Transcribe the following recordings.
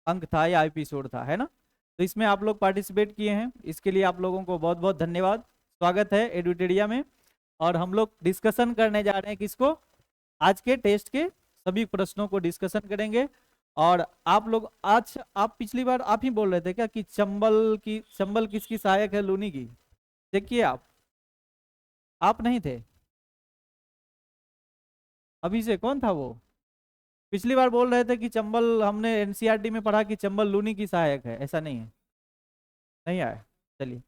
अंक था या एपिसोड था, है ना। तो इसमें आप लोग पार्टिसिपेट किए हैं, इसके लिए आप लोगों को बहुत बहुत धन्यवाद। स्वागत है एडुटेरिया में। और हम लोग डिस्कशन करने जा रहे हैं किसको, आज के टेस्ट के सभी प्रश्नों को डिस्कशन करेंगे। और आप लोग आज, आप पिछली बार आप ही बोल रहे थे क्या कि चंबल किसकी सहायक है, लूनी की। देखिए आप नहीं थे अभी से, कौन था वो। पिछली बार बोल रहे थे कि चंबल, हमने एनसीईआरटी में पढ़ा कि चंबल लूनी की सहायक है, ऐसा नहीं है, नहीं आया। चलिए,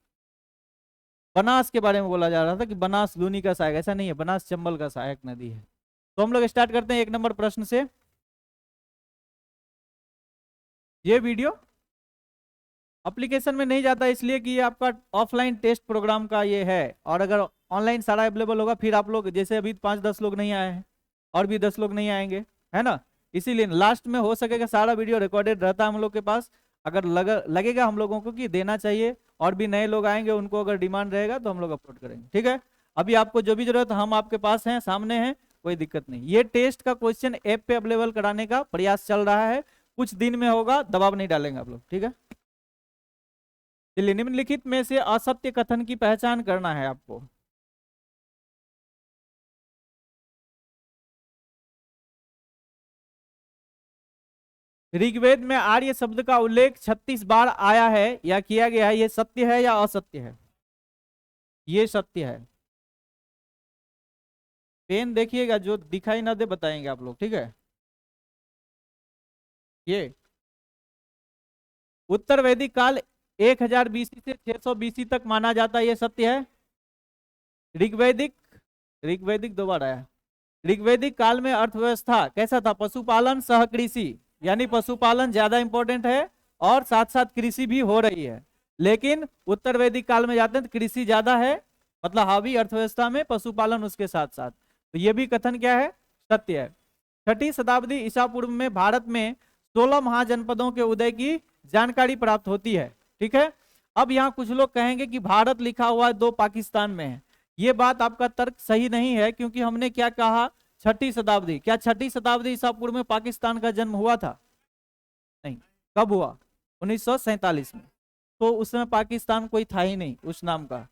बनास के बारे में बोला जा रहा था कि बनास लूनी का सहायक, ऐसा नहीं है, बनास चंबल का सहायक नदी है। तो हम लोग स्टार्ट करते हैं 1 नंबर प्रश्न से। ये वीडियो एप्लीकेशन में नहीं जाता इसलिए कि ये आपका ऑफलाइन टेस्ट प्रोग्राम का ये है, और अगर ऑनलाइन सारा अवेलेबल होगा फिर आप लोग, जैसे अभी 5-10 लोग नहीं आए हैं और भी 10 लोग नहीं आएंगे, है ना। इसीलिए लास्ट में हो सकेगा सारा वीडियो रिकॉर्डेड रहता है हम लोग के पास। अगर लगेगा हम लोगों को कि देना चाहिए और भी नए लोग आएंगे, उनको अगर डिमांड रहेगा तो हम लोग अपलोड करेंगे, ठीक है। अभी आपको जो भी जरूरत, हम आपके पास हैं, सामने हैं, कोई दिक्कत नहीं। ये टेस्ट का क्वेश्चन ऐप पे अवेलेबल कराने का प्रयास चल रहा है, कुछ दिन में होगा, दबाव नहीं डालेंगे आप लोग, ठीक है। चलिए, निम्नलिखित में से असत्य कथन की पहचान करना है आपको। ऋग्वेद में आर्य शब्द का उल्लेख 36 बार आया है या किया गया है, ये सत्य है या असत्य है। ये सत्य है। पेन देखिएगा, जो दिखाई ना दे बताएंगे आप लोग, ठीक है। ये उत्तर वैदिक काल 1000 बीसी से 600 बीसी तक माना जाता है, ये सत्य है। ऋग्वैदिक, ऋग्वैदिक दोबारा आया। ऋग्वैदिक काल में अर्थव्यवस्था कैसा था, पशुपालन सह कृषि, यानी पशुपालन ज्यादा इंपॉर्टेंट है और साथ साथ कृषि भी हो रही है। लेकिन उत्तर वैदिक काल में जाते हैं तो कृषि ज्यादा है, मतलब हावी अर्थव्यवस्था में पशुपालन उसके साथ साथ। तो ये भी कथन क्या है, सत्य है। 6ठी शताब्दी ईसा पूर्व में भारत में 16 महाजनपदों के उदय की जानकारी प्राप्त होती है, ठीक है। अब यहाँ कुछ लोग कहेंगे कि भारत लिखा हुआ है, 2 पाकिस्तान में है। ये बात आपका तर्क सही नहीं है, क्योंकि हमने क्या कहा, 6ठी शताब्दी, क्या 6ठी शताब्दी ईसा पूर्व में पाकिस्तान का जन्म हुआ था। नहीं। कब हुआ, 1947 में। तो उस समय पाकिस्तान कोई था ही नहीं उस नाम का,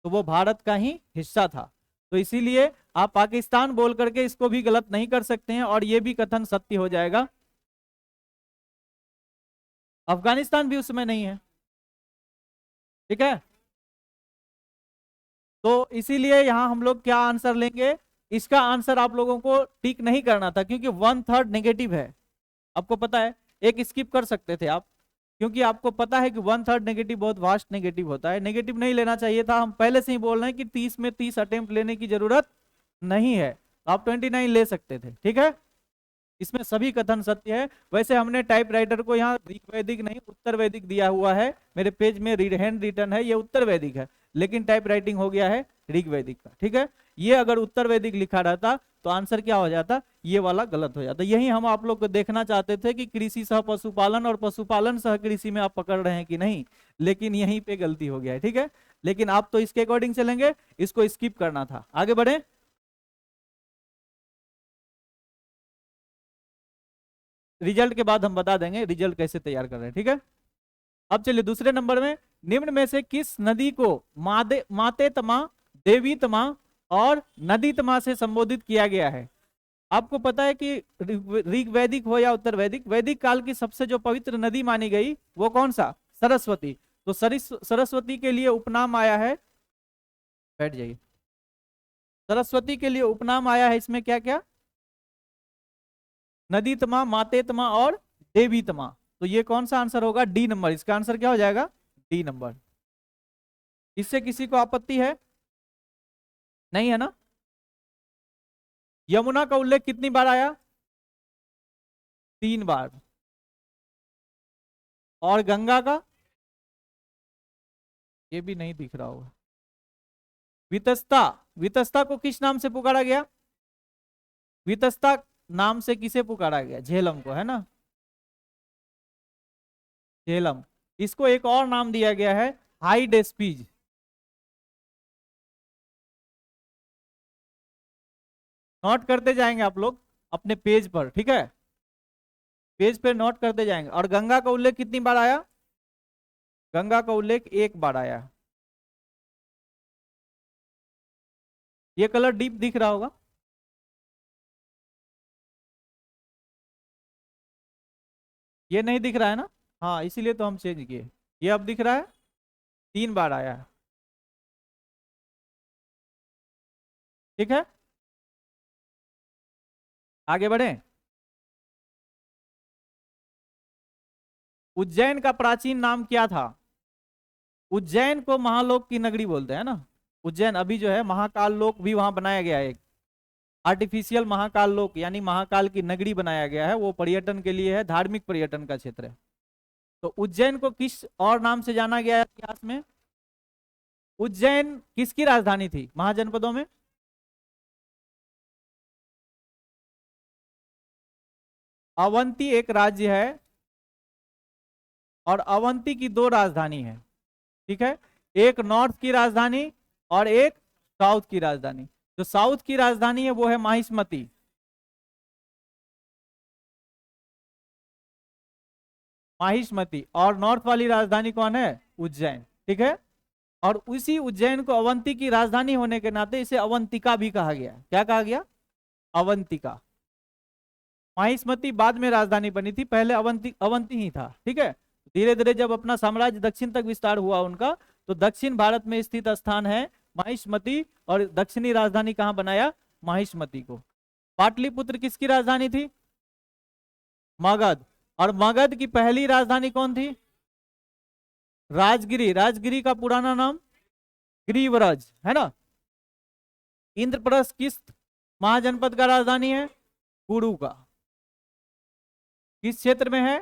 तो वो भारत का ही हिस्सा था। तो इसीलिए आप पाकिस्तान बोल करके इसको भी गलत नहीं कर सकते हैं, और ये भी कथन सत्य हो जाएगा। अफगानिस्तान भी उसमें नहीं है, ठीक है। तो इसीलिए यहां हम लोग क्या आंसर लेंगे, इसका आंसर आप लोगों को टिक नहीं करना था, क्योंकि 1/3 नेगेटिव है, आपको पता है। एक स्किप कर सकते थे आप, क्योंकि आपको पता है कि 1/3 नेगेटिव बहुत वास्ट नेगेटिव होता है, नेगेटिव नहीं लेना चाहिए था। हम पहले से ही बोल रहे हैं कि 30 में 30 अटेम्प्ट लेने की जरूरत नहीं है, आप 29 ले सकते थे, ठीक है। इसमें सभी कथन सत्य है। वैसे हमने टाइपराइटर को यहाँ ऋग्वैदिक नहीं उत्तर वैदिक दिया हुआ है, मेरे पेज में हैंड रिटन है, ये उत्तर वैदिक है, लेकिन टाइप राइटिंग हो गया है ऋग्वैदिक का, ठीक है। ये अगर उत्तर वैदिक लिखा रहता तो आंसर क्या हो जाता, ये वाला गलत हो जाता। यही हम आप लोग को देखना चाहते थे कि कृषि सह पशुपालन और पशुपालन सह कृषि में आप पकड़ रहे हैं कि नहीं, लेकिन यहीं पे गलती हो गया है, ठीक है। लेकिन आप तो इसके अकॉर्डिंग चलेंगे, इसको स्किप करना था। आगे बढ़े, रिजल्ट के बाद हम बता देंगे रिजल्ट कैसे तैयार कर रहे हैं, ठीक है। अब चलिए दूसरे नंबर में, निम्न में से किस नदी को माते तमा, देवी तमा और नदी तमा से संबोधित किया गया है। आपको पता है कि ऋग्वैदिक हो या उत्तर वैदिक, वैदिक काल की सबसे जो पवित्र नदी मानी गई वो कौन सा, सरस्वती। तो सरस्वती के लिए उपनाम आया है, बैठ जाइए, सरस्वती के लिए उपनाम आया है इसमें क्या क्या, नदी तमा, माते तमा और देवी तमा। तो ये कौन सा आंसर होगा, डी नंबर, इसका आंसर क्या हो जाएगा, डी नंबर। इससे किसी को आपत्ति है, नहीं है ना। यमुना का उल्लेख कितनी बार आया, 3 बार। और गंगा का, ये भी नहीं दिख रहा होगा। वितस्ता, वितस्ता को किस नाम से पुकारा गया, वितस्ता नाम से किसे पुकारा गया, झेलम को, है ना, झेलम। इसको एक और नाम दिया गया है, हाइडेस्पीज। नोट करते जाएंगे आप लोग अपने पेज पर, ठीक है। पेज पे नोट करते जाएंगे। और गंगा का उल्लेख कितनी बार आया? गंगा का उल्लेख 1 बार आया। ये कलर डीप दिख रहा होगा। ये नहीं दिख रहा है ना? हाँ, इसीलिए तो हम चेंज किए। ये अब दिख रहा है, 3 बार आया है। ठीक है, आगे बढ़े। उज्जैन का प्राचीन नाम क्या था? उज्जैन को महालोक की नगरी बोलते हैं ना। उज्जैन अभी जो है महाकाल लोक भी वहां बनाया गया है, एक आर्टिफिशियल महाकाल लोक, यानी महाकाल की नगरी बनाया गया है। वो पर्यटन के लिए है, धार्मिक पर्यटन का क्षेत्र है। तो उज्जैन को किस और नाम से जाना गया है इतिहास में? उज्जैन किसकी राजधानी थी महाजनपदों में? अवंती एक राज्य है, और अवंती की 2 राजधानी है। ठीक है, एक नॉर्थ की राजधानी और एक साउथ की राजधानी। जो साउथ की राजधानी है वो है माहिष्मती। माहिष्मती। और नॉर्थ वाली राजधानी कौन है? उज्जैन। ठीक है, और उसी उज्जैन को अवंती की राजधानी होने के नाते इसे अवंतिका भी कहा गया। क्या कहा गया? अवंतिका। माहिष्मती बाद में राजधानी बनी थी, पहले अवंती अवंती ही था। ठीक है, धीरे धीरे जब अपना साम्राज्य दक्षिण तक विस्तार हुआ उनका, तो दक्षिण भारत में स्थित स्थान है माहिष्मती, और दक्षिणी राजधानी कहां बनाया? माहिष्मती को। पाटलिपुत्र किसकी राजधानी थी? मगध। और मगध की पहली राजधानी कौन थी? राजगिरी। राजगिरी का पुराना नाम गिरिव्रज है ना। इंद्रप्रस्थ किस महाजनपद का राजधानी है? कुरु का। किस क्षेत्र में है?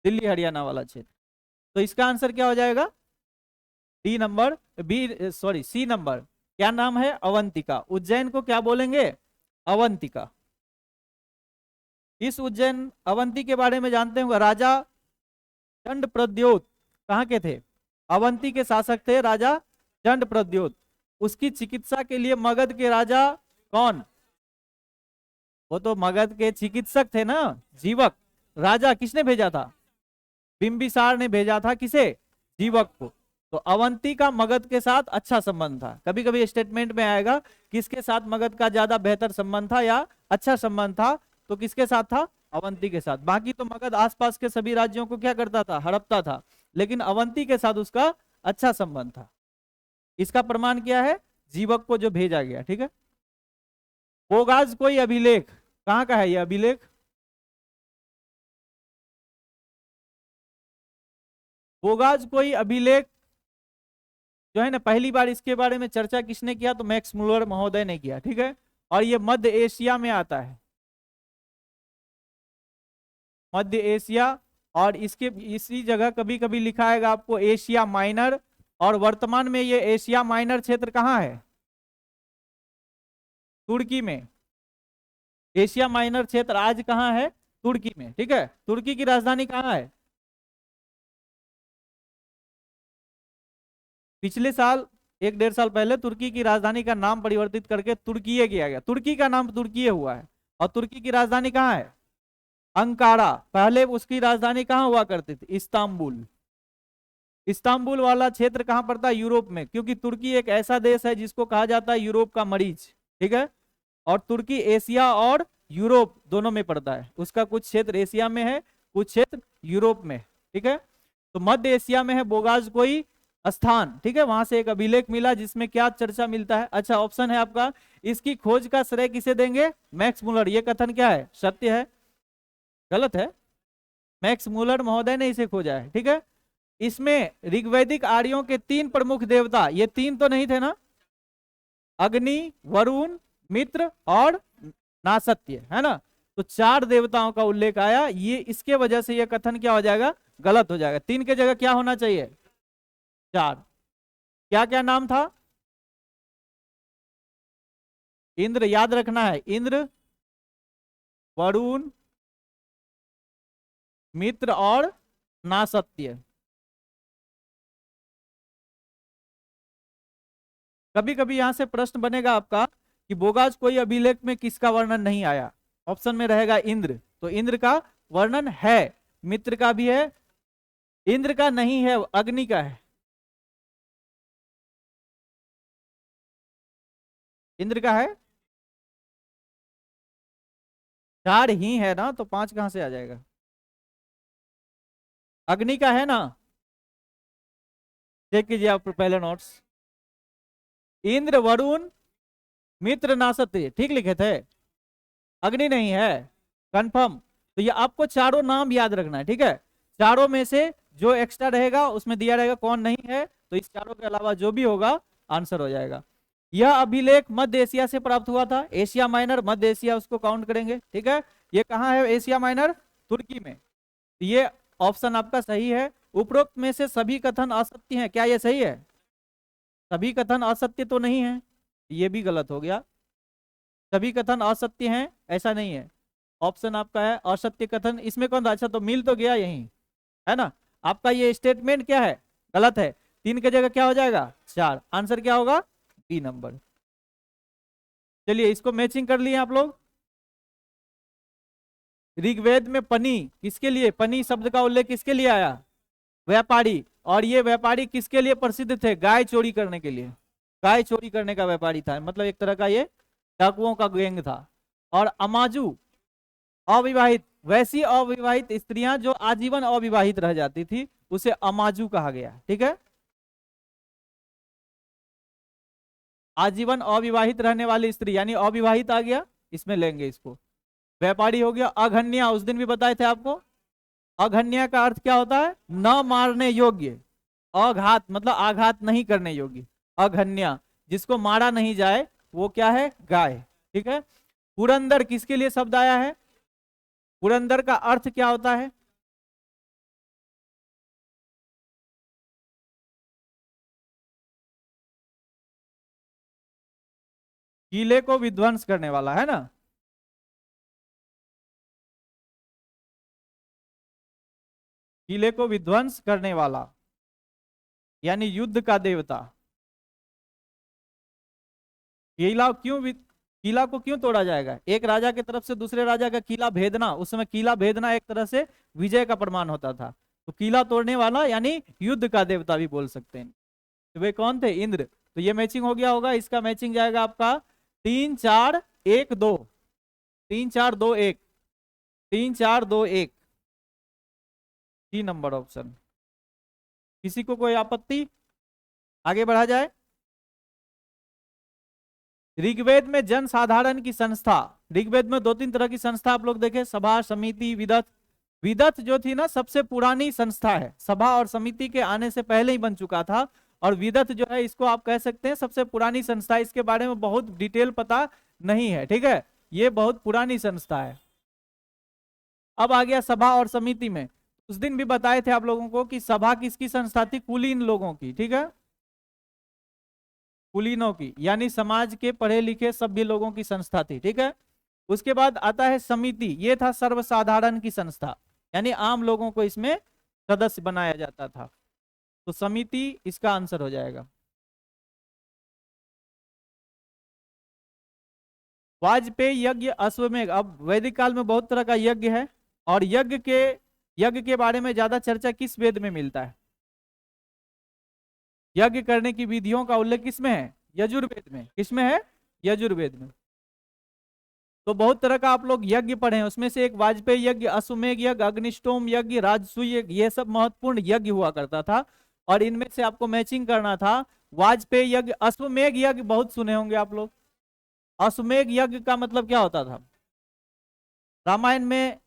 दिल्ली हरियाणा वाला क्षेत्र। तो इसका आंसर क्या हो जाएगा? D number, B sorry C number. क्या नाम है? अवंतिका। उज्जैन को क्या बोलेंगे? अवंतिका। इस उज्जैन अवंती के बारे में जानते होंगे। राजा चंड प्रद्योत कहाँ के थे? अवंती के शासक थे राजा चंड प्रद्योत। उसकी चिकित्सा के लिए मगध के राजा कौन? वो तो मगध के चिकित्सक थे ना, जीवक। राजा किसने भेजा था? बिंबिसार ने भेजा था। किसे? जीवक को। तो अवंती का मगध के साथ अच्छा संबंध था। कभी कभी स्टेटमेंट में आएगा किसके साथ मगध का ज्यादा बेहतर संबंध था या अच्छा संबंध था, तो किसके साथ था? अवंती के साथ। बाकी तो मगध आसपास के सभी राज्यों को क्या करता था? हड़पता था। लेकिन अवंती के साथ उसका अच्छा संबंध था। इसका प्रमाण क्या है? जीवक को जो भेजा गया। ठीक है, बोगाज कोई अभिलेख कहाँ का है? यह अभिलेख बोगाज कोई अभिलेख जो है ना, पहली बार इसके बारे में चर्चा किसने किया? तो मैक्स मुलर महोदय ने किया। ठीक है, और ये मध्य एशिया में आता है, मध्य एशिया। और इसके इसी जगह कभी कभी लिखा है आपको एशिया माइनर, और वर्तमान में ये एशिया माइनर क्षेत्र कहाँ है? तुर्की में। एशिया माइनर क्षेत्र आज कहाँ है? तुर्की में। ठीक है, तुर्की की राजधानी कहाँ है? पिछले साल 1-1.5 साल पहले तुर्की की राजधानी का नाम परिवर्तित करके तुर्कीये किया गया। तुर्की का नाम तुर्कीये हुआ है। और तुर्की की राजधानी कहाँ है? अंकारा। पहले उसकी राजधानी कहाँ हुआ करती थी? इस्तांबुल। इस्तांबुल वाला क्षेत्र कहाँ पड़ता है? यूरोप में, क्योंकि तुर्की एक ऐसा देश है जिसको कहा जाता है यूरोप का मरीज। ठीक है, और तुर्की एशिया और यूरोप दोनों में पड़ता है। उसका कुछ क्षेत्र एशिया में है, कुछ क्षेत्र यूरोप में। ठीक है, तो मध्य एशिया में है बोगाज कोई स्थान। ठीक है, वहां से एक अभिलेख मिला जिसमें क्या चर्चा मिलता है? अच्छा, ऑप्शन है आपका, इसकी खोज का श्रेय किसे देंगे? Max Muller. ये कथन क्या है? सत्य है? गलत है? मैक्स मुलर महोदय ने इसे खोजा है। ठीक है, इसमें ऋग्वैदिक आर्यों के 3 प्रमुख देवता, ये 3 तो नहीं थे ना? अग्नि, वरुण, मित्र और नासत्य, है ना? तो 4 देवताओं का उल्लेख आया। ये इसके वजह से यह कथन क्या हो जाएगा? गलत हो जाएगा। 3 के जगह क्या होना चाहिए? 4। क्या क्या नाम था? इंद्र, याद रखना है, इंद्र, वरुण, मित्र और नासत्य। कभी कभी यहां से प्रश्न बनेगा आपका कि बोगाज कोई अभिलेख में किसका वर्णन नहीं आया? ऑप्शन में रहेगा इंद्र, तो इंद्र का वर्णन है, मित्र का भी है, इंद्र का नहीं है, अग्नि का है। इंद्र का है, 4 ही है ना, तो 5 कहां से आ जाएगा? अग्नि का है ना, चेक कीजिए आप पहले नोट्स। इंद्र, वरुण, मित्र, नासत्य, ठीक लिखे थे। अग्नि नहीं है, कंफर्म। तो ये आपको चारों नाम याद रखना है, ठीक है। चारों में से जो एक्स्ट्रा रहेगा उसमें दिया रहेगा कौन नहीं है, तो इस चारों के अलावा जो भी होगा आंसर हो जाएगा। यह अभिलेख मध्य एशिया से प्राप्त हुआ था, एशिया माइनर, मध्य एशिया उसको काउंट करेंगे, ठीक है। ये कहाँ है एशिया माइनर? तुर्की में। ये ऑप्शन आपका सही है। उपरोक्त में से सभी कथन असत्य हैं, क्या ये सही है? सभी कथन असत्य तो नहीं है, ये भी गलत हो गया। सभी कथन असत्य हैं ऐसा नहीं है, ऑप्शन आपका है असत्य कथन। इसमें कौन था? अच्छा, तो मिल तो गया यही, है ना। आपका ये स्टेटमेंट क्या है? गलत है। 3 की जगह क्या हो जाएगा? 4। आंसर क्या होगा? B number. चलिए इसको मैचिंग कर लिए आप लोग। ऋग्वेद में पनी किसके लिए, पनी शब्द का उल्लेख किसके लिए आया? व्यापारी। और ये व्यापारी किसके लिए प्रसिद्ध थे? गाय चोरी करने के लिए। गाय चोरी करने का व्यापारी था, मतलब एक तरह का ये डाकुओं का गैंग था। और अमाजू अविवाहित, वैसी अविवाहित स्त्रियां जो आजीवन अविवाहित रह जाती थी उसे अमाजू कहा गया, ठीक है। आजीवन अविवाहित रहने वाली स्त्री यानी अविवाहित आ गया, इसमें लेंगे इसको। व्यापारी हो गया। अघन्या, उस दिन भी बताए थे आपको, अघन्या का अर्थ क्या होता है? न मारने योग्य। अघात मतलब आघात नहीं करने योग्य, अघन्या, जिसको मारा नहीं जाए वो क्या है? गाय, ठीक है। पुरंदर किसके लिए शब्द आया है? पुरंदर का अर्थ क्या होता है? किले को विध्वंस करने वाला, है ना। किले को विध्वंस करने वाला यानी युद्ध का देवता। किला को क्यों तोड़ा जाएगा? एक राजा की तरफ से दूसरे राजा का किला भेदना, उस समय किला भेदना एक तरह से विजय का प्रमाण होता था। तो किला तोड़ने वाला यानी युद्ध का देवता भी बोल सकते हैं। तो वे कौन थे? इंद्र। तो ये मैचिंग हो गया होगा, इसका मैचिंग जाएगा आपका 3 4 1 2, 3 4 2 1, 3 4 2 1, 3 नंबर ऑप्शन। किसी को कोई आपत्ति? आगे बढ़ा जाए। ऋग्वेद में जन साधारण की संस्था, ऋग्वेद में 2-3 तरह की संस्था आप लोग देखे, सभा, समिति, विदत। विदत जो थी ना सबसे पुरानी संस्था है, सभा और समिति के आने से पहले ही बन चुका था। और विदत जो है इसको आप कह सकते हैं सबसे पुरानी संस्था, इसके बारे में बहुत डिटेल पता नहीं है, ठीक है। ये बहुत पुरानी संस्था है। अब आ गया सभा और समिति में। उस दिन भी बताए थे आप लोगों को कि सभा किसकी संस्था थी? कुलीन लोगों की, ठीक है, कुलीनों की, यानी समाज के पढ़े लिखे सभ्य लोगों की संस्था थी, ठीक है। उसके बाद आता है समिति, ये था सर्वसाधारण की संस्था, यानी आम लोगों को इसमें सदस्य बनाया जाता था। तो समिति इसका आंसर हो जाएगा। वाजपेयी यज्ञ, अश्वमेध। अब वैदिक काल में बहुत तरह का यज्ञ है, और यज्ञ के बारे में ज्यादा चर्चा किस वेद में मिलता है? यज्ञ करने की विधियों का उल्लेख किसमें है? यजुर्वेद में। किसमें है? यजुर्वेद में। तो बहुत तरह का आप लोग यज्ञ पढ़े हैं, उसमें से एक वाजपेयी यज्ञ, अश्वमेध यज्ञ, अग्निष्टोम यज्ञ, राजसूय यज्ञ, ये सब महत्वपूर्ण यज्ञ हुआ करता था। और इनमें से आपको मैचिंग करना था। वाजपेयी यज्ञ, अश्वमेध यज्ञ बहुत सुने होंगे आप लोग। अश्वमेध यज्ञ का मतलब क्या होता था? रामायण में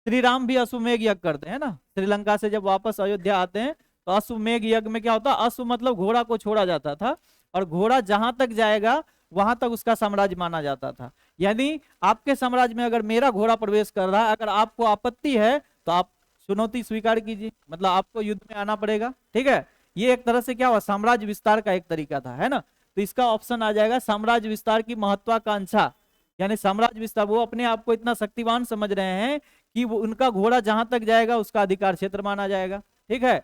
श्री राम भी अश्वमेध यज्ञ करते हैं ना, श्रीलंका से जब वापस अयोध्या आते हैं तो अश्वमेध यज्ञ में क्या होता? अश्व मतलब घोड़ा को छोड़ा जाता था, और घोड़ा जहां तक जाएगा वहां तक उसका साम्राज्य माना जाता था। यानी आपके साम्राज्य में अगर मेरा घोड़ा प्रवेश कर रहा है, अगर आपको आपत्ति है तो आप चुनौती स्वीकार कीजिए, मतलब आपको युद्ध में आना पड़ेगा, ठीक है। ये एक तरह से क्या हुआ? साम्राज्य विस्तार का एक तरीका था, है ना। तो इसका ऑप्शन आ जाएगा साम्राज्य विस्तार की महत्वाकांक्षा, यानी साम्राज्य विस्तार, वो अपने आप को इतना शक्तिवान समझ रहे हैं कि वो उनका घोड़ा जहां तक जाएगा उसका अधिकार क्षेत्र माना जाएगा, ठीक है।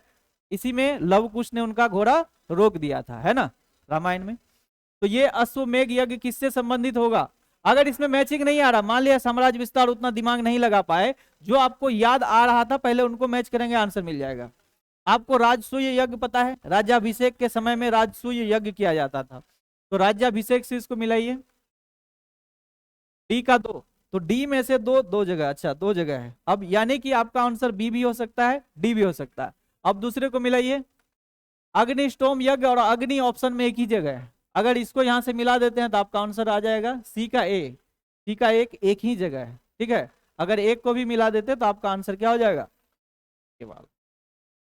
इसी में लव कुश ने उनका घोड़ा रोक दिया था, है ना, रामायण में। तो ये अश्वमेध यज्ञ किससे संबंधित होगा? अगर इसमें मैचिंग नहीं आ रहा, मान लिया साम्राज्य विस्तार उतना दिमाग नहीं लगा पाए, जो आपको याद आ रहा था पहले उनको मैच करेंगे, आंसर मिल जाएगा। आपको राजसूय यज्ञ पता है, राज्याभिषेक के समय में राजसूय यज्ञ किया जाता था, तो राज्याभिषेक से इसको मिलाइए। डी का 2, तो डी में से दो, दो जगह, अच्छा दो जगह है। अब यानी कि आपका आंसर बी भी हो सकता है, डी भी हो सकता है। अब दूसरे को मिलाइए, अग्निष्टोम यज्ञ और अग्नि ऑप्शन में एक ही जगह है, अगर इसको यहां से मिला देते हैं तो आपका आंसर आ जाएगा सी का ए। सी का एक ही जगह है, ठीक है। अगर एक को भी मिला देते तो आपका आंसर क्या हो जाएगा, केवल।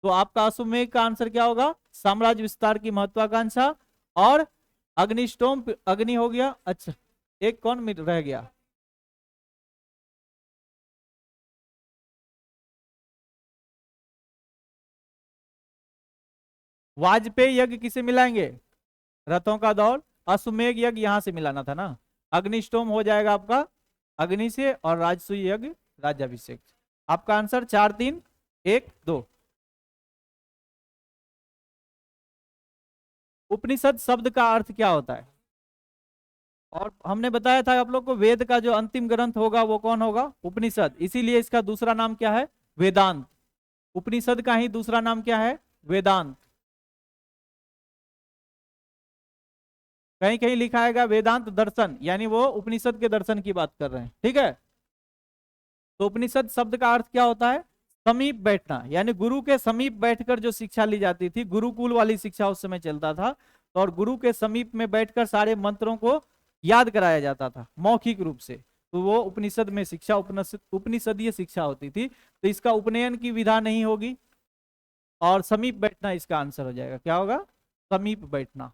तो आपका अश्वमेध का आंसर क्या होगा, साम्राज्य विस्तार की महत्वाकांक्षा और अग्निष्टोम अग्नि हो गया। अच्छा एक कौन रह गया, वाजपेयी यज्ञ किसे मिलाएंगे, रथों का दौड़। अश्वमेध यज्ञ यहां से मिलाना था ना, अग्निष्टोम हो जाएगा आपका अग्नि से, और राजसूय यज्ञ राज्याभिषेक। आपका आंसर 4 3 1 2। उपनिषद शब्द का अर्थ क्या होता है, और हमने बताया था आप लोग को, वेद का जो अंतिम ग्रंथ होगा वो कौन होगा, उपनिषद, इसीलिए इसका दूसरा नाम क्या है, वेदांत। उपनिषद का ही दूसरा नाम क्या है, वेदांत। कहीं कहीं लिखा है वेदांत दर्शन, यानी वो उपनिषद के दर्शन की बात कर रहे हैं, ठीक है। तो उपनिषद शब्द का अर्थ क्या होता है, समीप बैठना, यानी गुरु के समीप बैठकर जो शिक्षा ली जाती थी, गुरुकुल वाली शिक्षा उस समय चलता था, तो और गुरु के समीप में बैठकर सारे मंत्रों को याद कराया जाता था मौखिक रूप से, तो वो उपनिषद में शिक्षा, उपनिषदीय शिक्षा होती थी। तो इसका उपनयन की विधा नहीं होगी, और समीप बैठना इसका आंसर हो जाएगा, क्या होगा, समीप बैठना।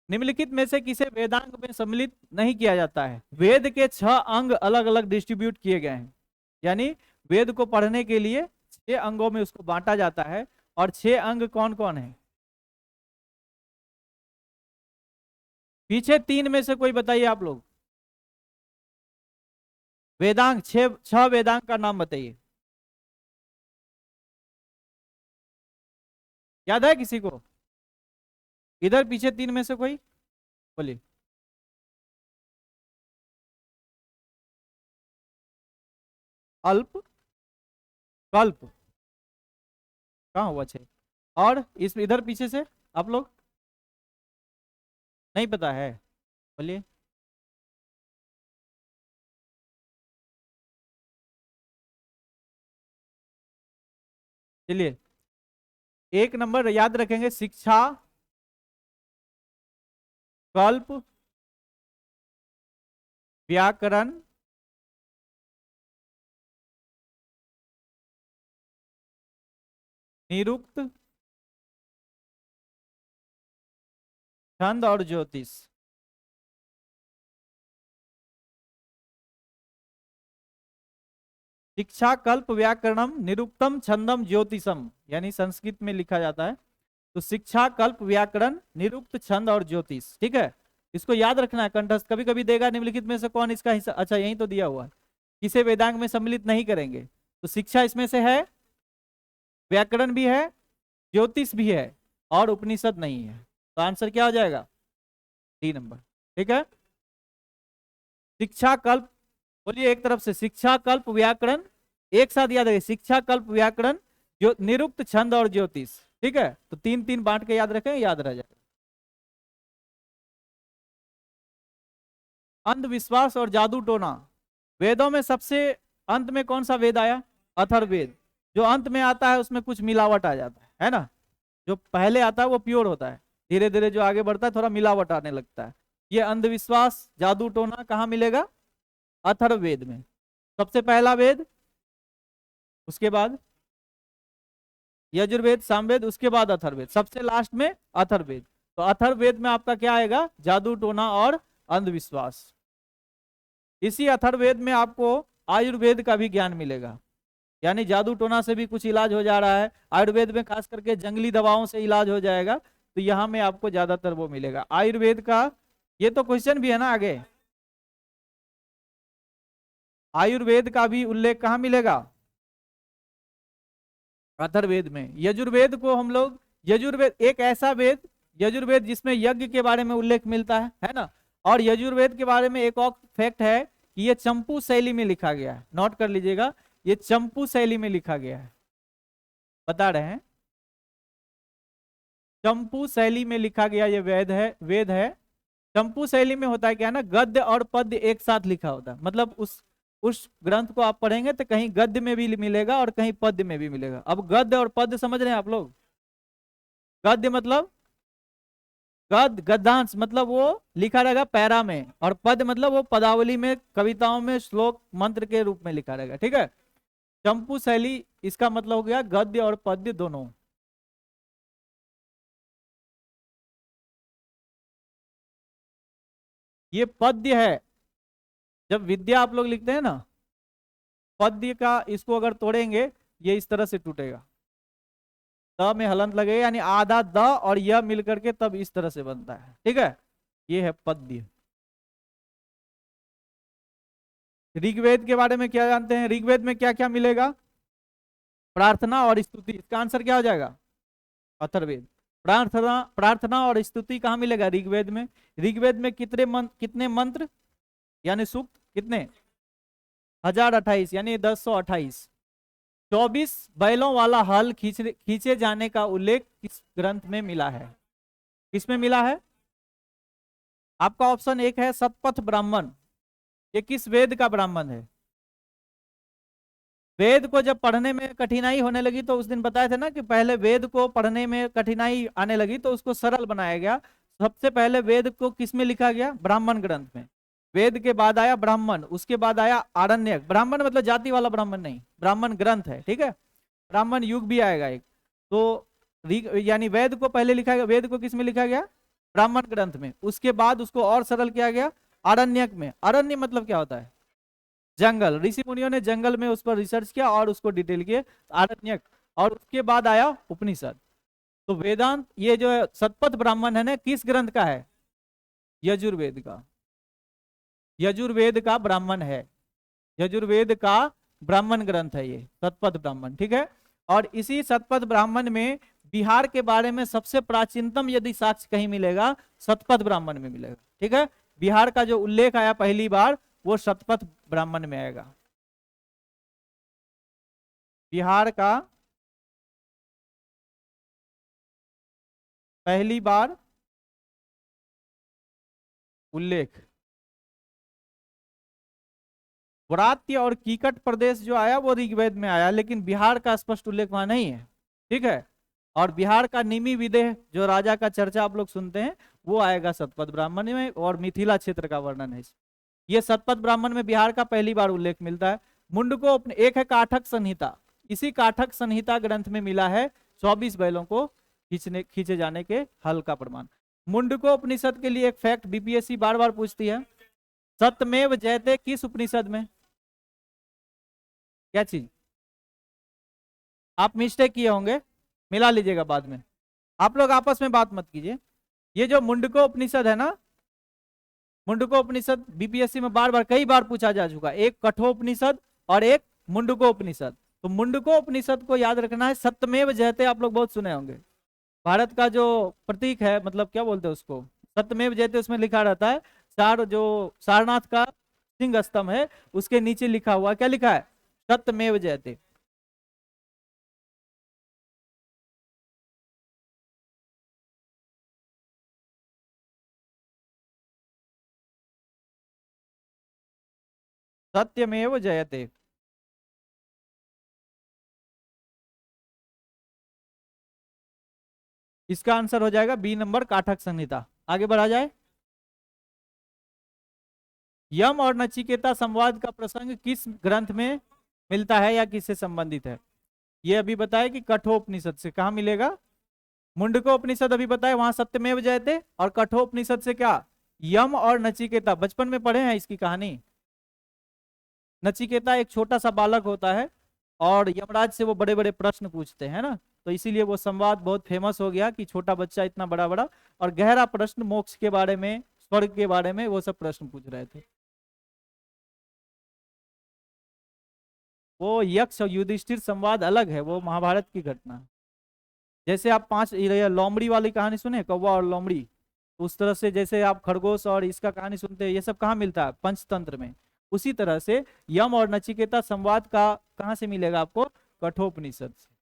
निम्नलिखित में से किसे वेदांग में सम्मिलित नहीं किया जाता है, वेद के 6 अंग अलग अलग डिस्ट्रीब्यूट किए गए हैं, यानी वेद को पढ़ने के लिए 6 अंगों में उसको बांटा जाता है, और 6 अंग कौन कौन है, पीछे 3 में से कोई बताइए आप लोग, वेदांग, 6 वेदांग का नाम बताइए, याद है किसी को, इधर पीछे 3 में से कोई बोलिए। अल्प, कल्प, कहाँ हुआ 6, और इस इधर पीछे से आप लोग नहीं पता है, बोलिए। चलिए, एक नंबर याद रखेंगे, शिक्षा, कल्प, व्याकरण, निरुक्त, छंद और ज्योतिष। शिक्षा, कल्प, व्याकरणम, निरुक्तम, छंदम, ज्योतिषम, यानी संस्कृत में लिखा जाता है, तो शिक्षा, कल्प, व्याकरण, निरुक्त, छंद और ज्योतिष, ठीक है। इसको याद रखना है, कंठस्थ कभी कभी देगा, निम्नलिखित में से कौन इसका हिस्सा, अच्छा यही तो दिया हुआ है, किसे वेदांग में सम्मिलित नहीं करेंगे, तो शिक्षा इसमें से है, व्याकरण भी है, ज्योतिष भी है, और उपनिषद नहीं है, तो आंसर क्या हो जाएगा, डी नंबर, ठीक है। शिक्षा, कल्प, बोलिए एक तरफ से, शिक्षा, कल्प, व्याकरण, एक साथ याद रखिए, शिक्षा, कल्प, व्याकरण, जो निरुक्त, छंद और ज्योतिष, ठीक है। तो 3 3 बांट के याद रखें, याद रह जाए। अंधविश्वास और जादू टोना, वेदों में सबसे अंत में कौन सा वेद आया, अथर्ववेद। जो अंत में आता है उसमें कुछ मिलावट आ जाता है ना, जो पहले आता है वो प्योर होता है, धीरे धीरे जो आगे बढ़ता है थोड़ा मिलावट आने लगता है। ये अंधविश्वास जादू टोना कहाँ मिलेगा, अथर्ववेद में, सबसे पहला वेद, उसके बाद यजुर्वेद, सामवेद, उसके बाद अथर्ववेद, सबसे लास्ट में अथर्ववेद। तो अथर्ववेद में आपका क्या आएगा, जादू टोना और अंधविश्वास। इसी अथर्ववेद में आपको आयुर्वेद का भी ज्ञान मिलेगा, यानी जादू टोना से भी कुछ इलाज हो जा रहा है, आयुर्वेद में खास करके जंगली दवाओं से इलाज हो जाएगा, तो यहाँ में आपको ज्यादातर वो मिलेगा आयुर्वेद का। ये तो क्वेश्चन भी है ना आगे, आयुर्वेद का भी उल्लेख कहाँ मिलेगा, अथर्ववेद में। यजुर्वेद को हम लोग, यजुर्वेद एक ऐसा वेद यजुर्वेद जिसमें यज्ञ के बारे में उल्लेख मिलता है ना। और यजुर्वेद के बारे में एक और फैक्ट है कि ये चंपू शैली में लिखा गया है, नोट कर लीजिएगा, ये चंपू शैली में लिखा गया है, बता रहे हैं चंपू शैली में लिखा गया ये वेद है। चंपू शैली में होता है क्या ना, गद्य और पद्य एक साथ लिखा होता है, मतलब उस ग्रंथ को आप पढ़ेंगे तो कहीं गद्य में भी मिलेगा और कहीं पद्य में भी मिलेगा। अब गद्य और पद्य समझ रहे हैं आप लोग? गद्य मतलब गद्यांश, मतलब वो लिखा रहेगा पैरा में, और पद मतलब वो पदावली में, कविताओं में, श्लोक मंत्र के रूप में लिखा रहेगा, ठीक है। चंपू शैली इसका मतलब हो गया गद्य और पद्य दोनों। ये पद्य है, जब विद्या आप लोग लिखते हैं ना, पद्य का इसको अगर तोड़ेंगे ये इस तरह से टूटेगा, त में हलंत लगेगा, यानी आधा द और य मिलकर के तब इस तरह से बनता है, ठीक है। ये है पद्य। ऋग्वेद के बारे में क्या जानते हैं? ऋग्वेद में क्या क्या मिलेगा? प्रार्थना और स्तुति, इसका आंसर क्या हो जाएगा? अथर्ववेद। प्रार्थना प्रार्थना और स्तुति कहाँ मिलेगा? ऋग्वेद में। ऋग्वेद में कितने मंत्र यानी सूक्त कितने? 1028 यानी 1028। 24 बैलों वाला हल खींचे जाने का उल्लेख किस ग्रंथ में मिला है? किसमें मिला है? आपका ऑप्शन एक है शतपथ ब्राह्मण। ये किस वेद का ब्राह्मण है? वेद को जब पढ़ने में कठिनाई होने लगी तो उस दिन बताए थे ना कि पहले वेद को पढ़ने में कठिनाई आने लगी तो उसको सरल बनाया गया। सबसे पहले वेद को किस में लिखा गया? ब्राह्मण ग्रंथ में। वेद के बाद आया ब्राह्मण, उसके बाद आया आरण्यक। ब्राह्मण मतलब जाति वाला ब्राह्मण नहीं, ब्राह्मण ग्रंथ है, ठीक है। ब्राह्मण युग भी आएगा एक। तो यानी वेद को पहले लिखा गया, वेद को किस में लिखा गया? ब्राह्मण ग्रंथ में। उसके बाद उसको और सरल किया गया आरण्यक में। आरण्य मतलब क्या होता है? जंगल। ऋषि मुनियों ने जंगल में उस पर रिसर्च किया और उसको डिटेल किए, आरण्यक। और उसके बाद आया उपनिषद। तो वेदांत ये जो है शतपथ ब्राह्मण है ना, किस ग्रंथ का है? यजुर्वेद का। यजुर्वेद का ब्राह्मण है, यजुर्वेद का ब्राह्मण ग्रंथ है ये शतपथ ब्राह्मण, ठीक है। और इसी शतपथ ब्राह्मण में बिहार के बारे में सबसे प्राचीनतम यदि साक्ष्य कहीं मिलेगा, शतपथ ब्राह्मण में मिलेगा, ठीक है। बिहार का जो उल्लेख आया पहली बार वो शतपथ ब्राह्मण में आएगा। बिहार का पहली बार उल्लेख, व्रात्य और कीकट प्रदेश जो आया वो ऋग्वेद में आया, लेकिन बिहार का स्पष्ट उल्लेख वहां नहीं है, ठीक है। और बिहार का निमि विदेह जो राजा का चर्चा आप लोग सुनते हैं वो आएगा शतपथ ब्राह्मण में, और मिथिला क्षेत्र का वर्णन है। ये शतपथ ब्राह्मण में बिहार का पहली बार उल्लेख मिलता है। मुंडको अपने एक है काठक संहिता, इसी काठक संहिता ग्रंथ में मिला है 24 बैलों को खींचे जाने के हल का प्रमाण। मुंडको उपनिषद के लिए एक फैक्ट बीपीएससी बार बार पूछती है, सत्यमेव जयते किस उपनिषद में? क्या चीज? आप मिस्टेक किए होंगे, मिला लीजिएगा बाद में। आप लोग आपस में बात मत कीजिए। ये जो मुंडको उपनिषद है ना, मुंडको उपनिषद बीपीएससी में बार बार कई बार पूछा जा चुका, एक कठोपनिषद और एक मुंडको उपनिषद। तो मुंडको उपनिषद को याद रखना है, सत्यमेव जयते आप लोग बहुत सुने होंगे। भारत का जो प्रतीक है, मतलब क्या बोलते हैं उसको, सत्यमेव जयते, उसमें लिखा रहता है। जो सारनाथ का सिंह स्तंभ है उसके नीचे लिखा हुआ, क्या लिखा है? सत्यमेव जयते। सत्यमेव जयते। इसका आंसर हो जाएगा बी नंबर, काठक संहिता। आगे बढ़ा जाए। यम और नचिकेता संवाद का प्रसंग किस ग्रंथ में मिलता है या किससे संबंधित है? ये अभी बताया कि कठोपनिषद से। कहा मिलेगा? मुंडको उपनिषद अभी बताए, वहां सत्यमेव जयते। और कठोपनिषद से क्या? यम और नचिकेता, बचपन में पढ़े हैं इसकी कहानी। नचिकेता एक छोटा सा बालक होता है और यमराज से वो बड़े बड़े प्रश्न पूछते हैं ना, तो इसीलिए वो संवाद बहुत फेमस हो गया कि छोटा बच्चा इतना बड़ा बड़ा और गहरा प्रश्न, मोक्ष के बारे में, स्वर्ग के बारे में, वो सब प्रश्न पूछ रहे थे। वो यक्ष और युधिष्ठिर संवाद अलग है, वो महाभारत की घटना है। जैसे आप पांच ये लोमड़ी वाली कहानी सुने, कौवा और लोमड़ी, उस तरह से जैसे आप खरगोश और इसका कहानी सुनते हैं, ये सब कहाँ मिलता है? पंचतंत्र में। उसी तरह से यम और नचिकेता संवाद का कहाँ से मिलेगा आपको? कठोपनिषद से।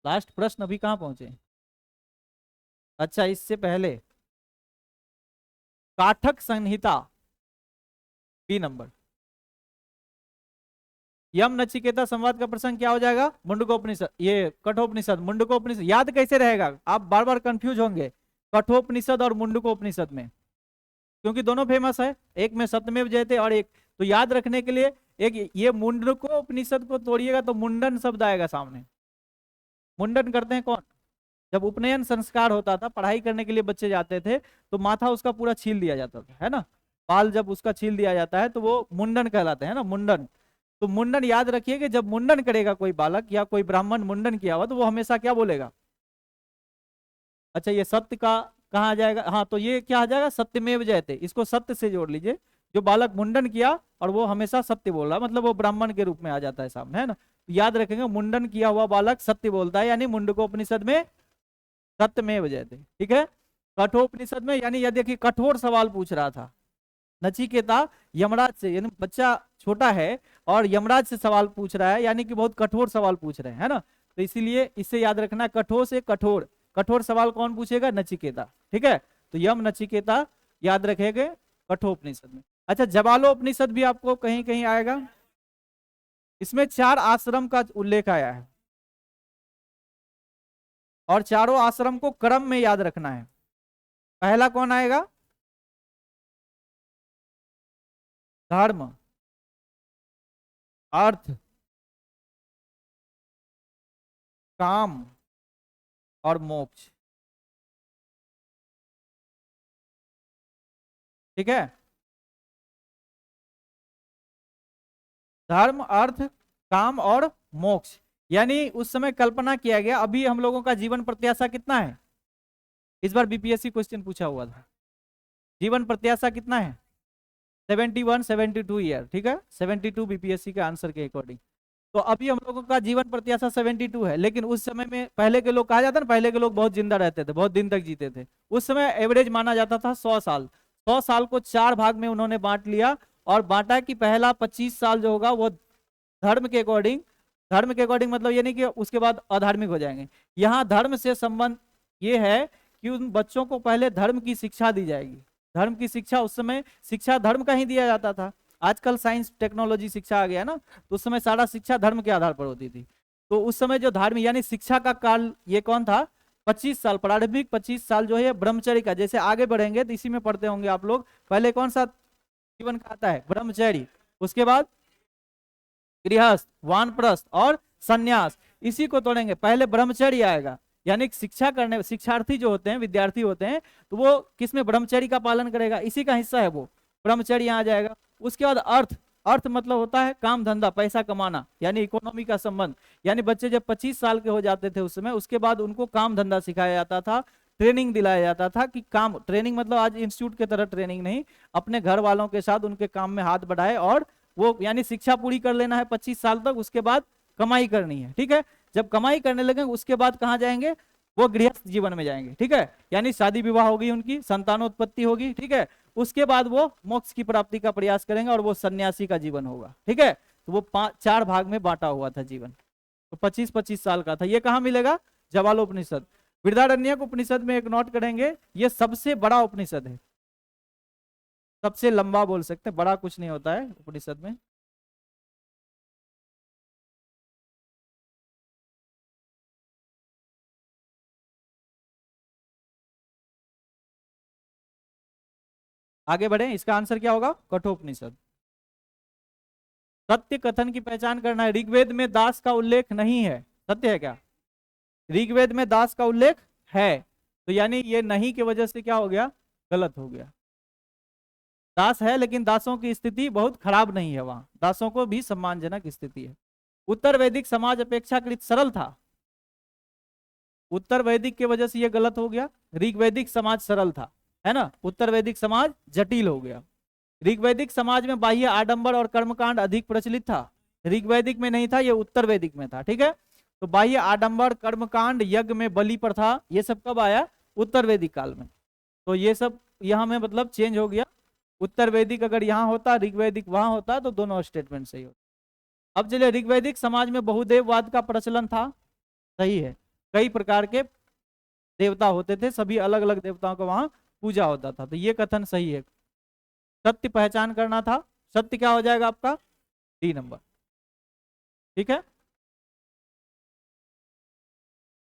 लास्ट प्रश्न, अभी कहाँ पहुंचे? अच्छा, इससे पहले काठक संहिता बी नंबर, यम नचिकेता संवाद का प्रसंग क्या हो जाएगा? मुंडकोपनिषद, ये कठोपनिषद। मुंडकोपनिषद याद कैसे रहेगा? आप बार बार कंफ्यूज होंगे कठोपनिषद और मुंडकोपनिषद में, क्योंकि दोनों फेमस है, एक में सत्यमेव जयते और एक, तो याद रखने के लिए एक ये मुंडकोपनिषद को तोड़िएगा तो मुंडन शब्द आएगा सामने। मुंडन करते हैं कौन? जब उपनयन संस्कार होता था, पढ़ाई करने के लिए बच्चे जाते थे, तो माथा उसका पूरा छील दिया जाता था, है ना? बाल जब उसका छील दिया जाता है तो वो मुंडन कहलाते हैं ना, मुंडन। तो मुंडन याद रखिए कि जब मुंडन करेगा कोई बालक या कोई ब्राह्मण मुंडन किया हुआ, तो वो हमेशा क्या बोलेगा? अच्छा, ये सत्य का कहाँ आ जाएगा? हाँ, तो ये क्या आ जाएगा? सत्यमेव जयते, इसको सत्य से जोड़ लीजिए। जो बालक मुंडन किया और वो हमेशा सत्य बोल रहा, मतलब वो ब्राह्मण के रूप में आ जाता है सामने, है ना? तो याद रखेंगे, मुंडन किया हुआ बालक सत्य बोलता है, यानी मुंडकोपनिषद में सत्यमेव जयते। ठीक है। कठोपनिषद में, यानी यह देखिए कठोर सवाल पूछ रहा था नचिकेता यमराज से, यानी बच्चा छोटा है और यमराज से सवाल पूछ रहा है, यानी कि बहुत कठोर सवाल पूछ रहे हैं, है ना? तो इसीलिए इससे याद रखना, कठोर से कठोर, कठोर सवाल कौन पूछेगा? नचिकेता। ठीक है, तो यम नचिकेता याद रखेंगे कठोपनिषद में। अच्छा, जवालोपनिषद भी आपको कहीं कहीं आएगा, इसमें 4 आश्रम का उल्लेख आया है और चारों आश्रम को क्रम में याद रखना है। पहला कौन आएगा? धर्म, अर्थ, काम और मोक्ष। ठीक है, धर्म, अर्थ, काम और मोक्ष। यानी उस समय कल्पना किया गया, अभी हम लोगों का जीवन प्रत्याशा कितना है? इस बार बीपीएससी क्वेश्चन पूछा हुआ था, जीवन प्रत्याशा कितना है? 71 72 ईयर। ठीक है, 72 बीपीएससी के आंसर के अकॉर्डिंग। तो अभी हम लोगों का जीवन प्रत्याशा 72 है, लेकिन उस समय में पहले के लोग, कहा जाता है ना, पहले के लोग बहुत जिंदा रहते थे, बहुत दिन तक जीते थे। उस समय एवरेज माना जाता था 100 साल। 100 साल को 4 भाग में उन्होंने बांट लिया और बांटा कि पहला 25 साल जो होगा वो धर्म के अकॉर्डिंग, धर्म के अकॉर्डिंग मतलब ये नहीं कि उसके बाद अधार्मिक हो जाएंगे। यहाँ धर्म से संबंध ये है कि उन बच्चों को पहले धर्म की शिक्षा दी जाएगी। धर्म की शिक्षा, उस समय शिक्षा धर्म का ही दिया जाता था। आजकल साइंस टेक्नोलॉजी शिक्षा आ गया ना, तो उस समय सारा शिक्षा धर्म के आधार पर होती थी। तो उस समय जो धार्मिक यानी शिक्षा का काल ये कौन था? 25 साल, प्रारंभिक 25 साल जो है ब्रह्मचर्य का। जैसे आगे बढ़ेंगे तो इसी में पढ़ते होंगे आप लोग, पहले कौन सा जीवन का आता है? ब्रह्मचर्य, उसके बाद गृहस्थ, वानप्रस्थ और सन्यास। इसी को तोड़ेंगे, पहले ब्रह्मचर्य आएगा, यानी शिक्षा करने, शिक्षार्थी जो होते हैं, विद्यार्थी होते हैं, तो वो किसमें? ब्रह्मचर्य का पालन करेगा, इसी का हिस्सा है वो, ब्रह्मचर्य यहाँ आ जाएगा। उसके बाद अर्थ, अर्थ मतलब होता है काम धंधा, पैसा कमाना, यानी इकोनॉमी का संबंध। यानी बच्चे जब 25 साल के हो जाते थे उस समय, उसके बाद उनको काम धंधा सिखाया जाता था, ट्रेनिंग दिलाया जाता था कि काम, ट्रेनिंग मतलब आज इंस्टीट्यूट के तरह ट्रेनिंग नहीं, अपने घर वालों के साथ उनके काम में हाथ बढ़ाए और वो, यानी शिक्षा पूरी कर लेना है 25 साल तक, उसके बाद कमाई करनी है। ठीक है, जब कमाई करने लगे उसके बाद कहाँ जाएंगे? वो गृहस्थ जीवन में जाएंगे। ठीक है, यानी शादी विवाह होगी, उनकी संतानोत्पत्ति होगी। ठीक है, उसके बाद वो मोक्ष की प्राप्ति का प्रयास करेंगे और वो सन्यासी का जीवन होगा। ठीक है, तो वो 4 भाग में बांटा हुआ था जीवन, तो 25-25 साल का था। ये कहाँ मिलेगा? जवालोपनिषद। बृहदारण्यक उपनिषद में एक नोट करेंगे, ये सबसे बड़ा उपनिषद है, सबसे लंबा बोल सकते हैं, बड़ा कुछ नहीं होता है उपनिषद में। आगे बढ़े, इसका आंसर क्या होगा? कठोपनिषद। सत्य कथन की पहचान करना है। ऋग्वेद में दास का उल्लेख नहीं है, सत्य है क्या? ऋग्वेद में दास का उल्लेख है, तो यानी ये नहीं की वजह से क्या हो गया? गलत हो गया। दास है, लेकिन दासों की स्थिति बहुत खराब नहीं है, वहां दासों को भी सम्मानजनक स्थिति है। उत्तर वैदिक समाज अपेक्षाकृत सरल था, उत्तर वैदिक की वजह से ये गलत हो गया। ऋग्वैदिक समाज सरल था, है ना, उत्तर वैदिक समाज जटिल हो गया। ऋग्वैदिक समाज में बाह्य आडंबर और कर्मकांड अधिक प्रचलित था, ऋग्वैदिक में नहीं था, ये उत्तर वैदिक में था, ठीक है। तो बाह्य आडंबर, कर्मकांड, यज्ञ में बलि प्रथा, ये सब कब आया? उत्तर वैदिक काल में। तो ये सब यहाँ में मतलब चेंज हो गया। उत्तर वैदिक अगर यहाँ होता, ऋग्वैदिक वहां होता, तो दोनों स्टेटमेंट सही होता। अब चलिए, ऋग्वैदिक समाज में बहुदेववाद का प्रचलन था, सही है। कई प्रकार के देवता होते थे, सभी अलग अलग देवताओं को वहां पूजा होता था, तो ये कथन सही है। सत्य पहचान करना था, सत्य क्या हो जाएगा आपका? डी नंबर, ठीक है।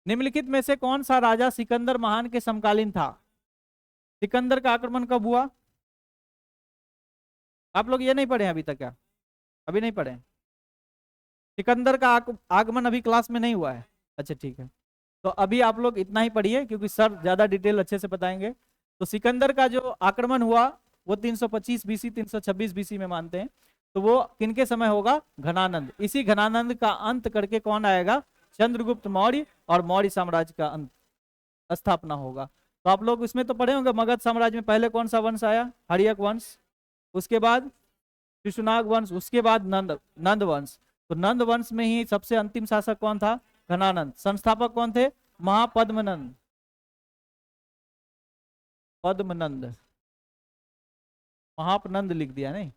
निम्नलिखित में से कौन सा राजा सिकंदर महान के समकालीन था? सिकंदर का आक्रमण कब हुआ? आप लोग ये नहीं पढ़े हैं अभी तक क्या? अभी नहीं पढ़े? सिकंदर का आगमन अभी क्लास में नहीं हुआ है? अच्छा ठीक है, तो अभी आप लोग इतना ही पढ़िए, क्योंकि सर ज्यादा डिटेल अच्छे से बताएंगे। तो सिकंदर का जो आक्रमण हुआ वो 325 बीसी 326 बीसी में मानते हैं। तो वो किनके समय होगा? घनानंद। इसी घनानंद का अंत करके कौन आएगा? चंद्रगुप्त मौर्य, और मौर्य साम्राज्य का अंत स्थापना होगा। तो आप लोग इसमें तो पढ़े होंगे, मगध साम्राज्य में पहले कौन सा वंश आया? हर्यक वंश, उसके बाद शिशुनाग वंश, उसके बाद नंद वंश। तो नंद वंश में ही सबसे अंतिम शासक कौन था? घनानंद। संस्थापक कौन थे? महापद्मनंद, पद्मनंद, महापनंद लिख दिया नहीं।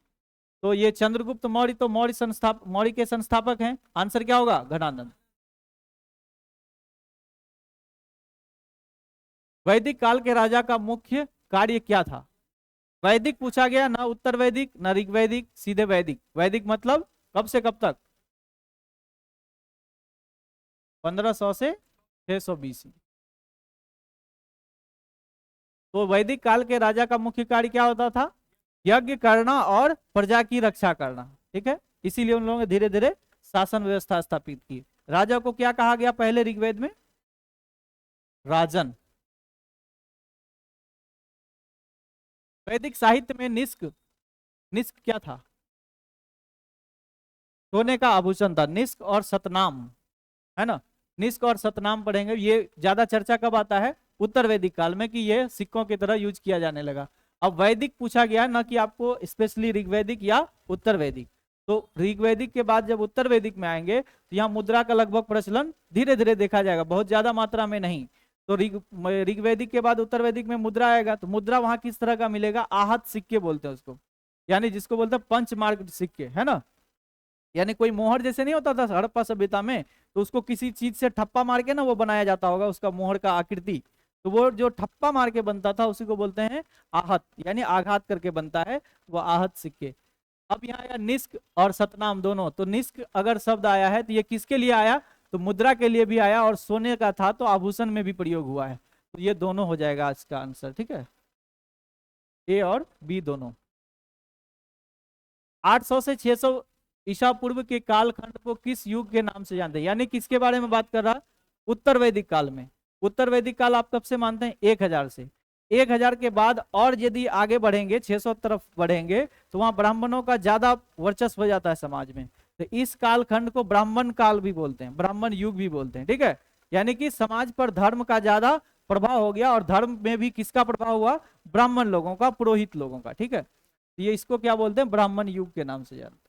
तो ये चंद्रगुप्त मौर्य, तो मौर्य के संस्थापक हैं। आंसर क्या होगा? घनानंद। वैदिक काल के राजा का मुख्य कार्य क्या था? वैदिक पूछा गया ना, उत्तर वैदिक ना ऋग्वैदिक, सीधे वैदिक। वैदिक मतलब कब से कब तक? 1500 से 600 बीसी। तो वैदिक काल के राजा का मुख्य कार्य क्या होता था? यज्ञ करना और प्रजा की रक्षा करना, ठीक है। इसीलिए उन लोगों ने धीरे धीरे शासन व्यवस्था स्थापित की। राजा को क्या कहा गया पहले ऋग्वेद में? राजन। वैदिक साहित्य में निष्क, निष्क क्या था? सोने का आभूषण था। निष्क और सतनाम, है ना। निष्क और सतनाम पढ़ेंगे। ये ज्यादा चर्चा कब आता है? उत्तर वैदिक काल में, कि ये सिक्कों की तरह यूज किया जाने लगा। अब वैदिक पूछा गया ना, कि आपको स्पेशली ऋग्वैदिक या उत्तर वैदिक। तो ऋग्वैदिक के बाद जब उत्तर वैदिक में आएंगे, तो यहाँ मुद्रा का लगभग प्रचलन धीरे धीरे देखा जाएगा, बहुत ज्यादा मात्रा में नहीं। तो ऋग्वैदिक के बाद उत्तर वैदिक में मुद्रा आएगा। तो मुद्रा वहां किस तरह का मिलेगा? आहत सिक्के बोलते हैं उसको, यानी जिसको बोलते हैं पंच मार्क सिक्के, है ना। यानी कोई मोहर जैसे नहीं होता था हड़प्पा सभ्यता में, तो उसको किसी चीज से ठप्पा मार के ना वो बनाया जाता होगा, उसका मोहर का आकृति। तो वो जो ठप्पा मार के बनता था उसी को बोलते हैं आहत, यानी आघात करके बनता है, वो आहत सिक्के। अब यहाँ आया निष्क और सतनाम दोनों। तो निष्क अगर शब्द आया है तो ये किसके लिए आया? तो मुद्रा के लिए भी आया, और सोने का था तो आभूषण में भी प्रयोग हुआ है। तो ये दोनों हो जाएगा इसका आंसर, ठीक है, ए और बी दोनों। 800 से 600 ईसा पूर्व के कालखंड को किस युग के नाम से जानते हैं? यानी किसके बारे में बात कर रहा? उत्तर वैदिक काल में। उत्तर वैदिक काल आप कब से मानते हैं? 1000 से। 1000 के बाद और यदि आगे बढ़ेंगे 600 तरफ बढ़ेंगे, तो वहां ब्राह्मणों का ज्यादा वर्चस्व हो जाता है समाज में। तो इस कालखंड को ब्राह्मण काल भी बोलते हैं, ब्राह्मण युग भी बोलते हैं, ठीक है। यानी कि समाज पर धर्म का ज्यादा प्रभाव हो गया, और धर्म में भी किसका प्रभाव हुआ? ब्राह्मण लोगों का, पुरोहित लोगों का, ठीक है। तो ये इसको क्या बोलते हैं? ब्राह्मण युग के नाम से जानते हैं।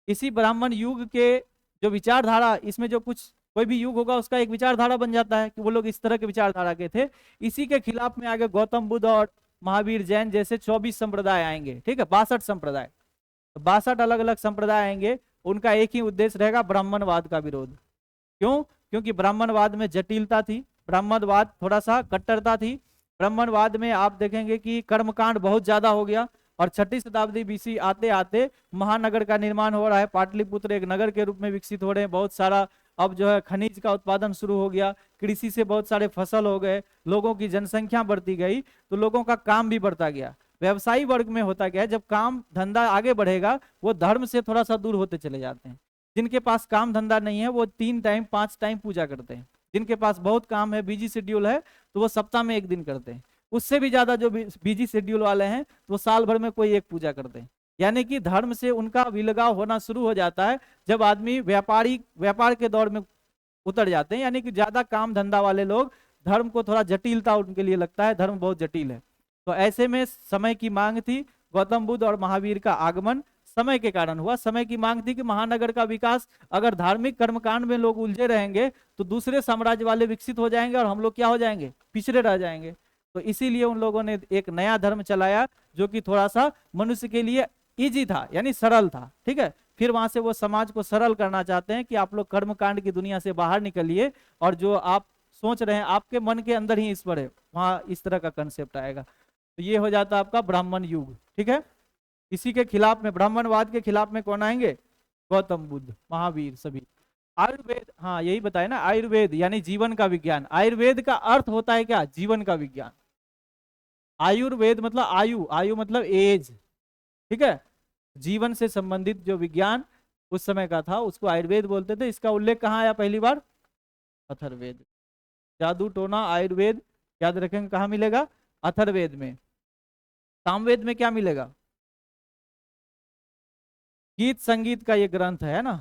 इसी ब्राह्मण युग के जो विचारधारा, इसमें जो कुछ कोई भी युग होगा उसका एक विचारधारा बन जाता है, कि वो लोग इस तरह के विचारधारा के थे। इसी के खिलाफ में आगे गौतम बुद्ध और महावीर जैन जैसे 24 संप्रदाय आएंगे, ठीक है, 62 संप्रदाय। तो 62 अलग अलग संप्रदाय आएंगे, उनका एक ही उद्देश्य रहेगा, ब्राह्मणवाद का विरोध। क्यों? क्योंकि ब्राह्मणवाद में जटिलता थी, ब्राह्मणवाद थोड़ा सा कट्टरता थी। ब्राह्मणवाद में आप देखेंगे कि कर्मकांड बहुत ज्यादा हो गया, और 6ठी शताब्दी बीसी आते आते महानगर का निर्माण हो रहा है, पाटलिपुत्र एक नगर के रूप में विकसित हो रहे हैं, बहुत सारा अब जो है खनिज का उत्पादन शुरू हो गया, कृषि से बहुत सारे फसल हो गए, लोगों की जनसंख्या बढ़ती गई, तो लोगों का काम भी बढ़ता गया। व्यवसायी वर्ग में होता गया, जब काम धंधा आगे बढ़ेगा वो धर्म से थोड़ा सा दूर होते चले जाते हैं। जिनके पास काम धंधा नहीं है वो 3 टाइम 5 टाइम पूजा करते हैं। जिनके पास बहुत काम है, बिजी शेड्यूल है, तो वो सप्ताह में 1 दिन करते हैं। उससे भी ज्यादा जो बिजी शेड्यूल वाले हैं तो वो साल भर में कोई एक पूजा करते हैं। यानी कि धर्म से उनका विलगाव होना शुरू हो जाता है जब आदमी व्यापार के दौर में उतर जाते हैं। यानी कि ज्यादा काम धंधा वाले लोग, धर्म को थोड़ा जटिलता उनके लिए लगता है, धर्म बहुत जटिल है। तो ऐसे में समय की मांग थी, गौतम बुद्ध और महावीर का आगमन, समय के कारण हुआ। समय की मांग थी कि महानगर का विकास, अगर धार्मिक कर्मकांड में लोग उलझे रहेंगे तो दूसरे साम्राज्य वाले विकसित हो जाएंगे और हम लोग क्या हो जाएंगे, पिछड़े रह जाएंगे। तो इसीलिए उन लोगों ने एक नया धर्म चलाया जो कि थोड़ा सा मनुष्य के लिए इजी था, यानी सरल था। ठीक है, फिर वहां से वो समाज को सरल करना चाहते हैं कि आप लोग कर्मकांड की दुनिया से बाहर निकलिए और जो आप सोच रहे हैं आपके मन के अंदर ही ईश्वर है, वहां इस तरह का कंसेप्ट आएगा। तो ये हो जाता है आपका ब्राह्मण युग। ठीक है, इसी के खिलाफ में, ब्राह्मणवाद के खिलाफ में कौन आएंगे, गौतम बुद्ध, महावीर सभी। आयुर्वेद, हाँ यही बताया ना, आयुर्वेद यानी जीवन का विज्ञान। आयुर्वेद का अर्थ होता है क्या, जीवन का विज्ञान। आयुर्वेद मतलब आयु, आयु मतलब एज। ठीक है, जीवन से संबंधित जो विज्ञान उस समय का था उसको आयुर्वेद बोलते थे। इसका उल्लेख कहाँ आया पहली बार, अथर्ववेद। जादू टोना आयुर्वेद याद रखेंगे कहाँ मिलेगा, अथर्ववेद में। सामवेद में क्या मिलेगा, गीत संगीत का ये ग्रंथ है ना,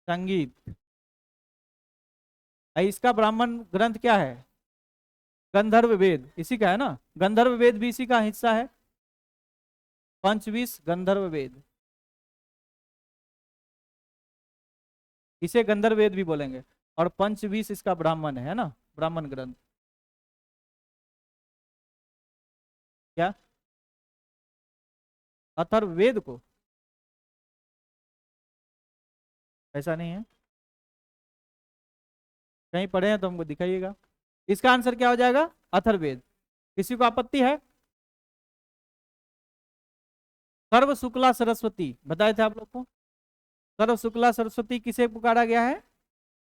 संगीत। इसका ब्राह्मण ग्रंथ क्या है, गंधर्व वेद, इसी का है ना, गंधर्व वेद भी इसी का हिस्सा है। पंचविश गंधर्व वेद, इसे गंधर्व वेद भी बोलेंगे। और पंचविश इसका ब्राह्मण है ना, ब्राह्मण ग्रंथ। क्या, अथर्ववेद को, ऐसा नहीं है, कहीं पढ़े हैं तो हमको दिखाइएगा। इसका आंसर क्या हो जाएगा, अथर्ववेद। किसी को आपत्ति है, सर्व शुक्ला सरस्वती बताए थे आप लोग को। सर्व शुक्ला सरस्वती किसे पुकारा गया है,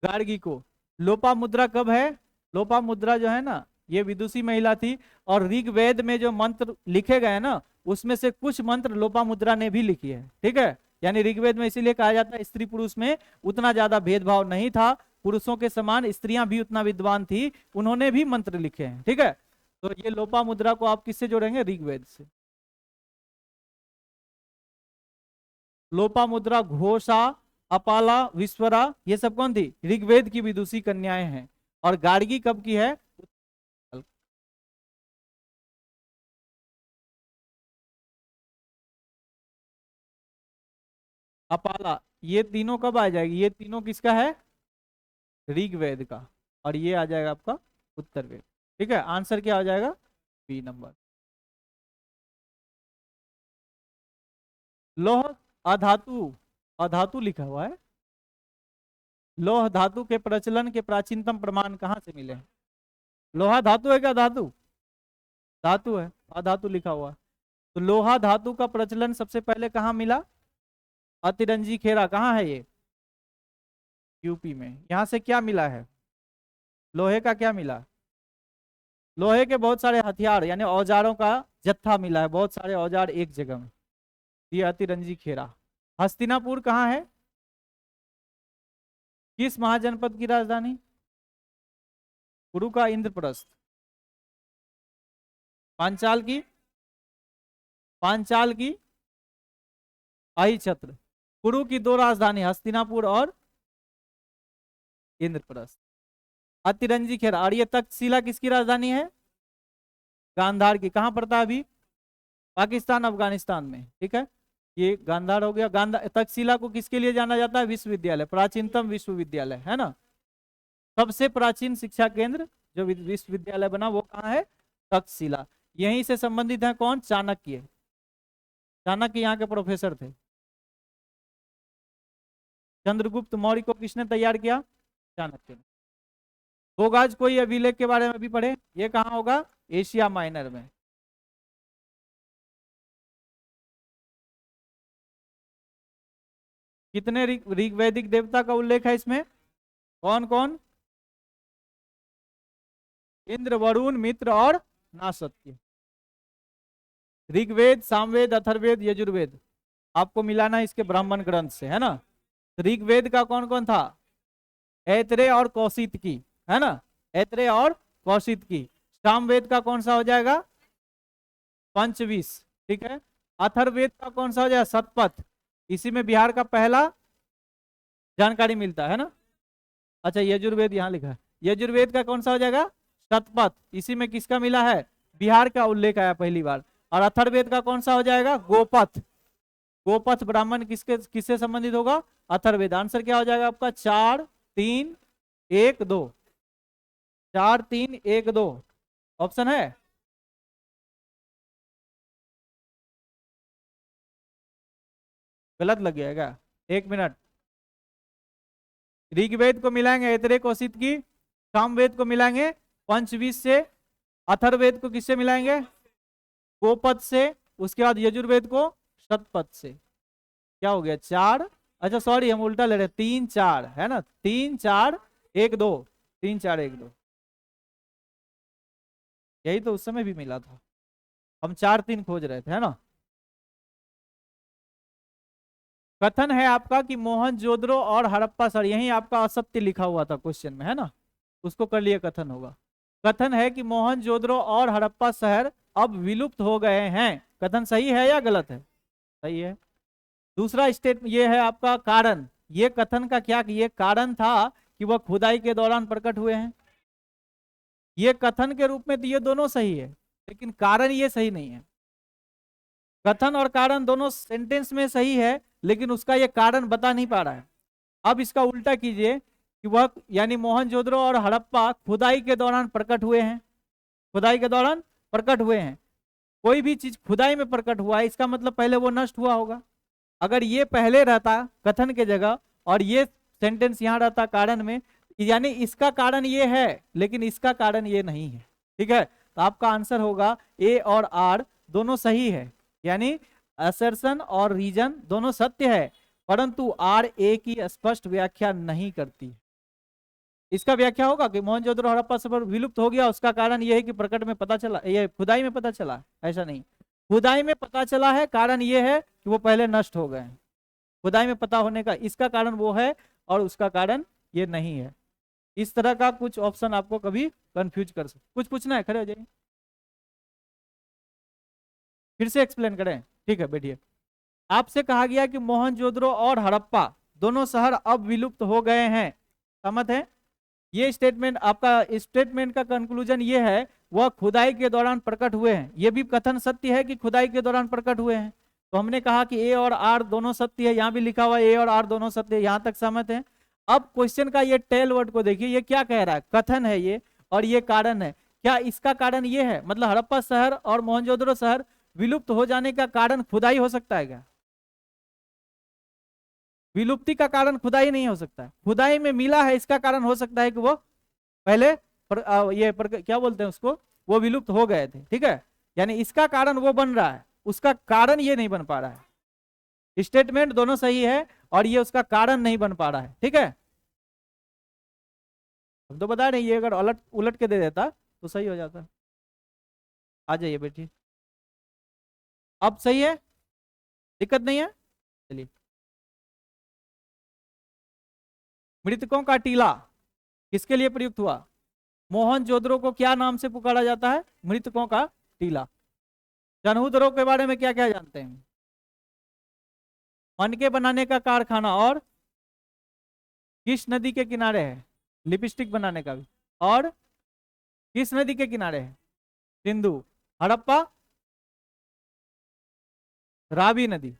गार्गी को। लोपा मुद्रा कब है, लोपा मुद्रा जो है ना ये विदुषी महिला थी, और ऋग्वेद में जो मंत्र लिखे गए ना उसमें से कुछ मंत्र लोपा मुद्रा ने भी लिखी है। ठीक है, यानी ऋग्वेद में इसीलिए कहा जाता है स्त्री पुरुष में उतना ज्यादा भेदभाव नहीं था, पुरुषों के समान स्त्रियां भी उतना विद्वान थी, उन्होंने भी मंत्र लिखे हैं। ठीक है, तो ये लोपा मुद्रा को आप किससे जोड़ेंगे, ऋग्वेद से। लोपा मुद्रा, घोषा, अपाला, विश्वरा, ये सब कौन थी, ऋग्वेद की विदुषी कन्याएं हैं। और गार्गी कब की है, अपाला, ये तीनों कब आ जाएगी, ये तीनों किसका है, ऋग्वेद का। और ये आ जाएगा आपका उत्तर वेद। ठीक है, आंसर क्या हो जाएगा, बी नंबर। लौह अधातु, अधातु लिखा हुआ है, लौह धातु के प्रचलन के प्राचीनतम प्रमाण कहाँ से मिले हैं। लोहा धातु है क्या, धातु, धातु है, अधातु लिखा हुआ है। तो लोहा धातु का प्रचलन सबसे पहले कहाँ मिला, अतिरंजी खेरा, कहाँ है ये, यूपी में। यहाँ से क्या मिला है, लोहे का क्या मिला, लोहे के बहुत सारे हथियार यानी औजारों का जत्था मिला है, बहुत सारे औजार एक जगह में, ये अतिरंजी खेरा। हस्तिनापुर कहाँ है, किस महाजनपद की राजधानी, कुरु का इंद्रप्रस्थ। पांचाल की, पांचाल की अहिछत्र। कुरु की दो राजधानी हस्तिनापुर और इंद्रप्रस्थ। अतिरंजी खेरा, और ये तक्षशिला किसकी राजधानी है, गांधार की। कहां पड़ता है अभी, पाकिस्तान अफगानिस्तान में। ठीक है, ये गांधार हो गया। गांधार, तक्षशिला को किसके लिए जाना जाता है, विश्वविद्यालय, प्राचीनतम विश्वविद्यालय है ना, सबसे प्राचीन शिक्षा केंद्र जो विश्वविद्यालय बना वो कहाँ है, तक्षशिला। यहीं से संबंधित है कौन, चाणक्य। चाणक्य यहाँ के प्रोफेसर थे। चंद्रगुप्त मौर्य को किसने तैयार किया, चाणक्य ने। बोगाज कोई अभिलेख के बारे में भी पढ़े, ये कहाँ होगा, एशिया माइनर में। कितने ऋग्वैदिक देवता का उल्लेख है इसमें, कौन कौन, इंद्र, वरुण, मित्र और नासत्य। ऋग्वेद, सामवेद, अथर्ववेद, यजुर्वेद आपको मिलाना इसके ब्राह्मण ग्रंथ से, है ना। ऋग्वेद का कौन कौन था, ऐतरेय और कौशितकी, है ना, ऐतरेय और कौशितकी। सामवेद का कौन सा हो जाएगा, पंचविश। ठीक है, अथर्ववेद का कौन सा हो जाएगा, शतपथ। इसी में बिहार का पहला जानकारी मिलता है ना। अच्छा, यजुर्वेद यहाँ लिखा है, यजुर्वेद का कौन सा हो जाएगा, शतपथ। इसी में किसका मिला है, बिहार का उल्लेख आया पहली बार। और अथर्ववेद का कौन सा हो जाएगा? गोपथ। गोपथ ब्राह्मण किसके किससे संबंधित होगा? अथर्ववेद। आंसर क्या हो जाएगा आपका? 4 3 1 2। 4 3 1 2 ऑप्शन है। गलत लग गया क्या? एक मिनट। ऋग्वेद को मिलाएंगे ऐतरेय कोशित की, सामवेद को मिलाएंगे पंचवीस से, अथर्ववेद को किससे मिलाएंगे? गोपद से, उसके बाद यजुर्वेद को शतपथ से। क्या हो गया? 4, अच्छा सॉरी हम उल्टा ले रहे हैं, 3 4 है ना, 3 4 1 2, 3 4 1 2। यही तो उस समय भी मिला था, हम 4 3 खोज रहे थे, है ना। कथन है आपका कि मोहनजोदड़ो और हड़प्पा, सर यही आपका असत्य लिखा हुआ था क्वेश्चन में, है ना, उसको कर लिए कथन होगा। कथन है कि मोहनजोदड़ो और हड़प्पा शहर अब विलुप्त हो गए हैं। कथन सही है या गलत है? सही है। दूसरा स्टेट ये है आपका कारण। ये कथन का क्या, ये कारण था कि वह खुदाई के दौरान प्रकट हुए हैं। ये कथन के रूप में तो ये दोनों सही है, लेकिन कारण ये सही नहीं है। कथन और कारण दोनों सेंटेंस में सही है, लेकिन उसका ये कारण बता नहीं पा रहा है। अब इसका उल्टा कीजिए कि वह यानी मोहनजोदड़ो और हड़प्पा खुदाई के दौरान प्रकट हुए हैं। खुदाई के दौरान प्रकट हुए हैं। कोई भी चीज खुदाई में प्रकट हुआ है, इसका मतलब पहले वो नष्ट हुआ होगा। अगर ये पहले रहता कथन के जगह और ये सेंटेंस यहाँ रहता कारण में, यानी इसका कारण ये है लेकिन इसका कारण ये नहीं है। ठीक है, तो आपका आंसर होगा ए और आर दोनों सही है, यानी असर्शन और रीजन दोनों सत्य है, परंतु आर ए की स्पष्ट व्याख्या नहीं करती। इसका व्याख्या होगा कि मोहनजोदड़ो हड़प्पा सभ्यता विलुप्त हो गया, उसका कारण यह है कि प्रकट में पता चला, ये खुदाई में पता चला, ऐसा नहीं। खुदाई में पता चला है, कारण ये है कि वो पहले नष्ट हो गए। खुदाई में पता होने का इसका कारण वो है और उसका कारण ये नहीं है। इस तरह का कुछ ऑप्शन आपको कभी कंफ्यूज कर सकते। कुछ पूछना है? खड़े हो जाइए, फिर से एक्सप्लेन करें। ठीक है, बैठिए। आपसे कहा गया कि मोहनजोदड़ो और हड़प्पा दोनों शहर अब विलुप्त हो गए हैं, सहमत है? ये स्टेटमेंट आपका, स्टेटमेंट का कंक्लूजन ये है वह खुदाई के दौरान प्रकट हुए हैं। ये भी कथन सत्य है कि खुदाई के दौरान प्रकट हुए हैं। तो हमने कहा कि ए और आर दोनों सत्य है, यहाँ भी लिखा हुआ है ए और आर दोनों सत्य है, यहाँ तक सहमत है। अब क्वेश्चन का ये टेल वर्ड को देखिए, ये क्या कह रहा है? कथन है ये और ये कारण है। क्या इसका कारण ये है, मतलब हड़प्पा शहर और मोहनजोदड़ो शहर विलुप्त हो जाने का कारण खुदाई हो सकता है क्या? विलुप्ति का कारण खुदाई नहीं हो सकता है। खुदाई में मिला है, इसका कारण हो सकता है कि वो पहले क्या बोलते हैं उसको, वो विलुप्त हो गए थे। ठीक है, यानी इसका कारण वो बन रहा है, उसका कारण ये नहीं बन पा रहा है। स्टेटमेंट दोनों सही है और ये उसका कारण नहीं बन पा रहा है। ठीक है, हम तो बता रहे हैं, ये अगर उलट उलट के दे देता तो सही हो जाता। आ जाइए बेटी, अब सही है, दिक्कत नहीं है। चलिए, मृतकों का टीला किसके लिए प्रयुक्त हुआ? मोहनजोदड़ो को क्या नाम से पुकारा जाता है? मृतकों का टीला। जनहुदरो के बारे में क्या क्या जानते हैं? मनके बनाने का कारखाना, और किस नदी के किनारे है? लिपस्टिक बनाने का भी, और किस नदी के किनारे है? सिंधु। हड़प्पा? रावी नदी।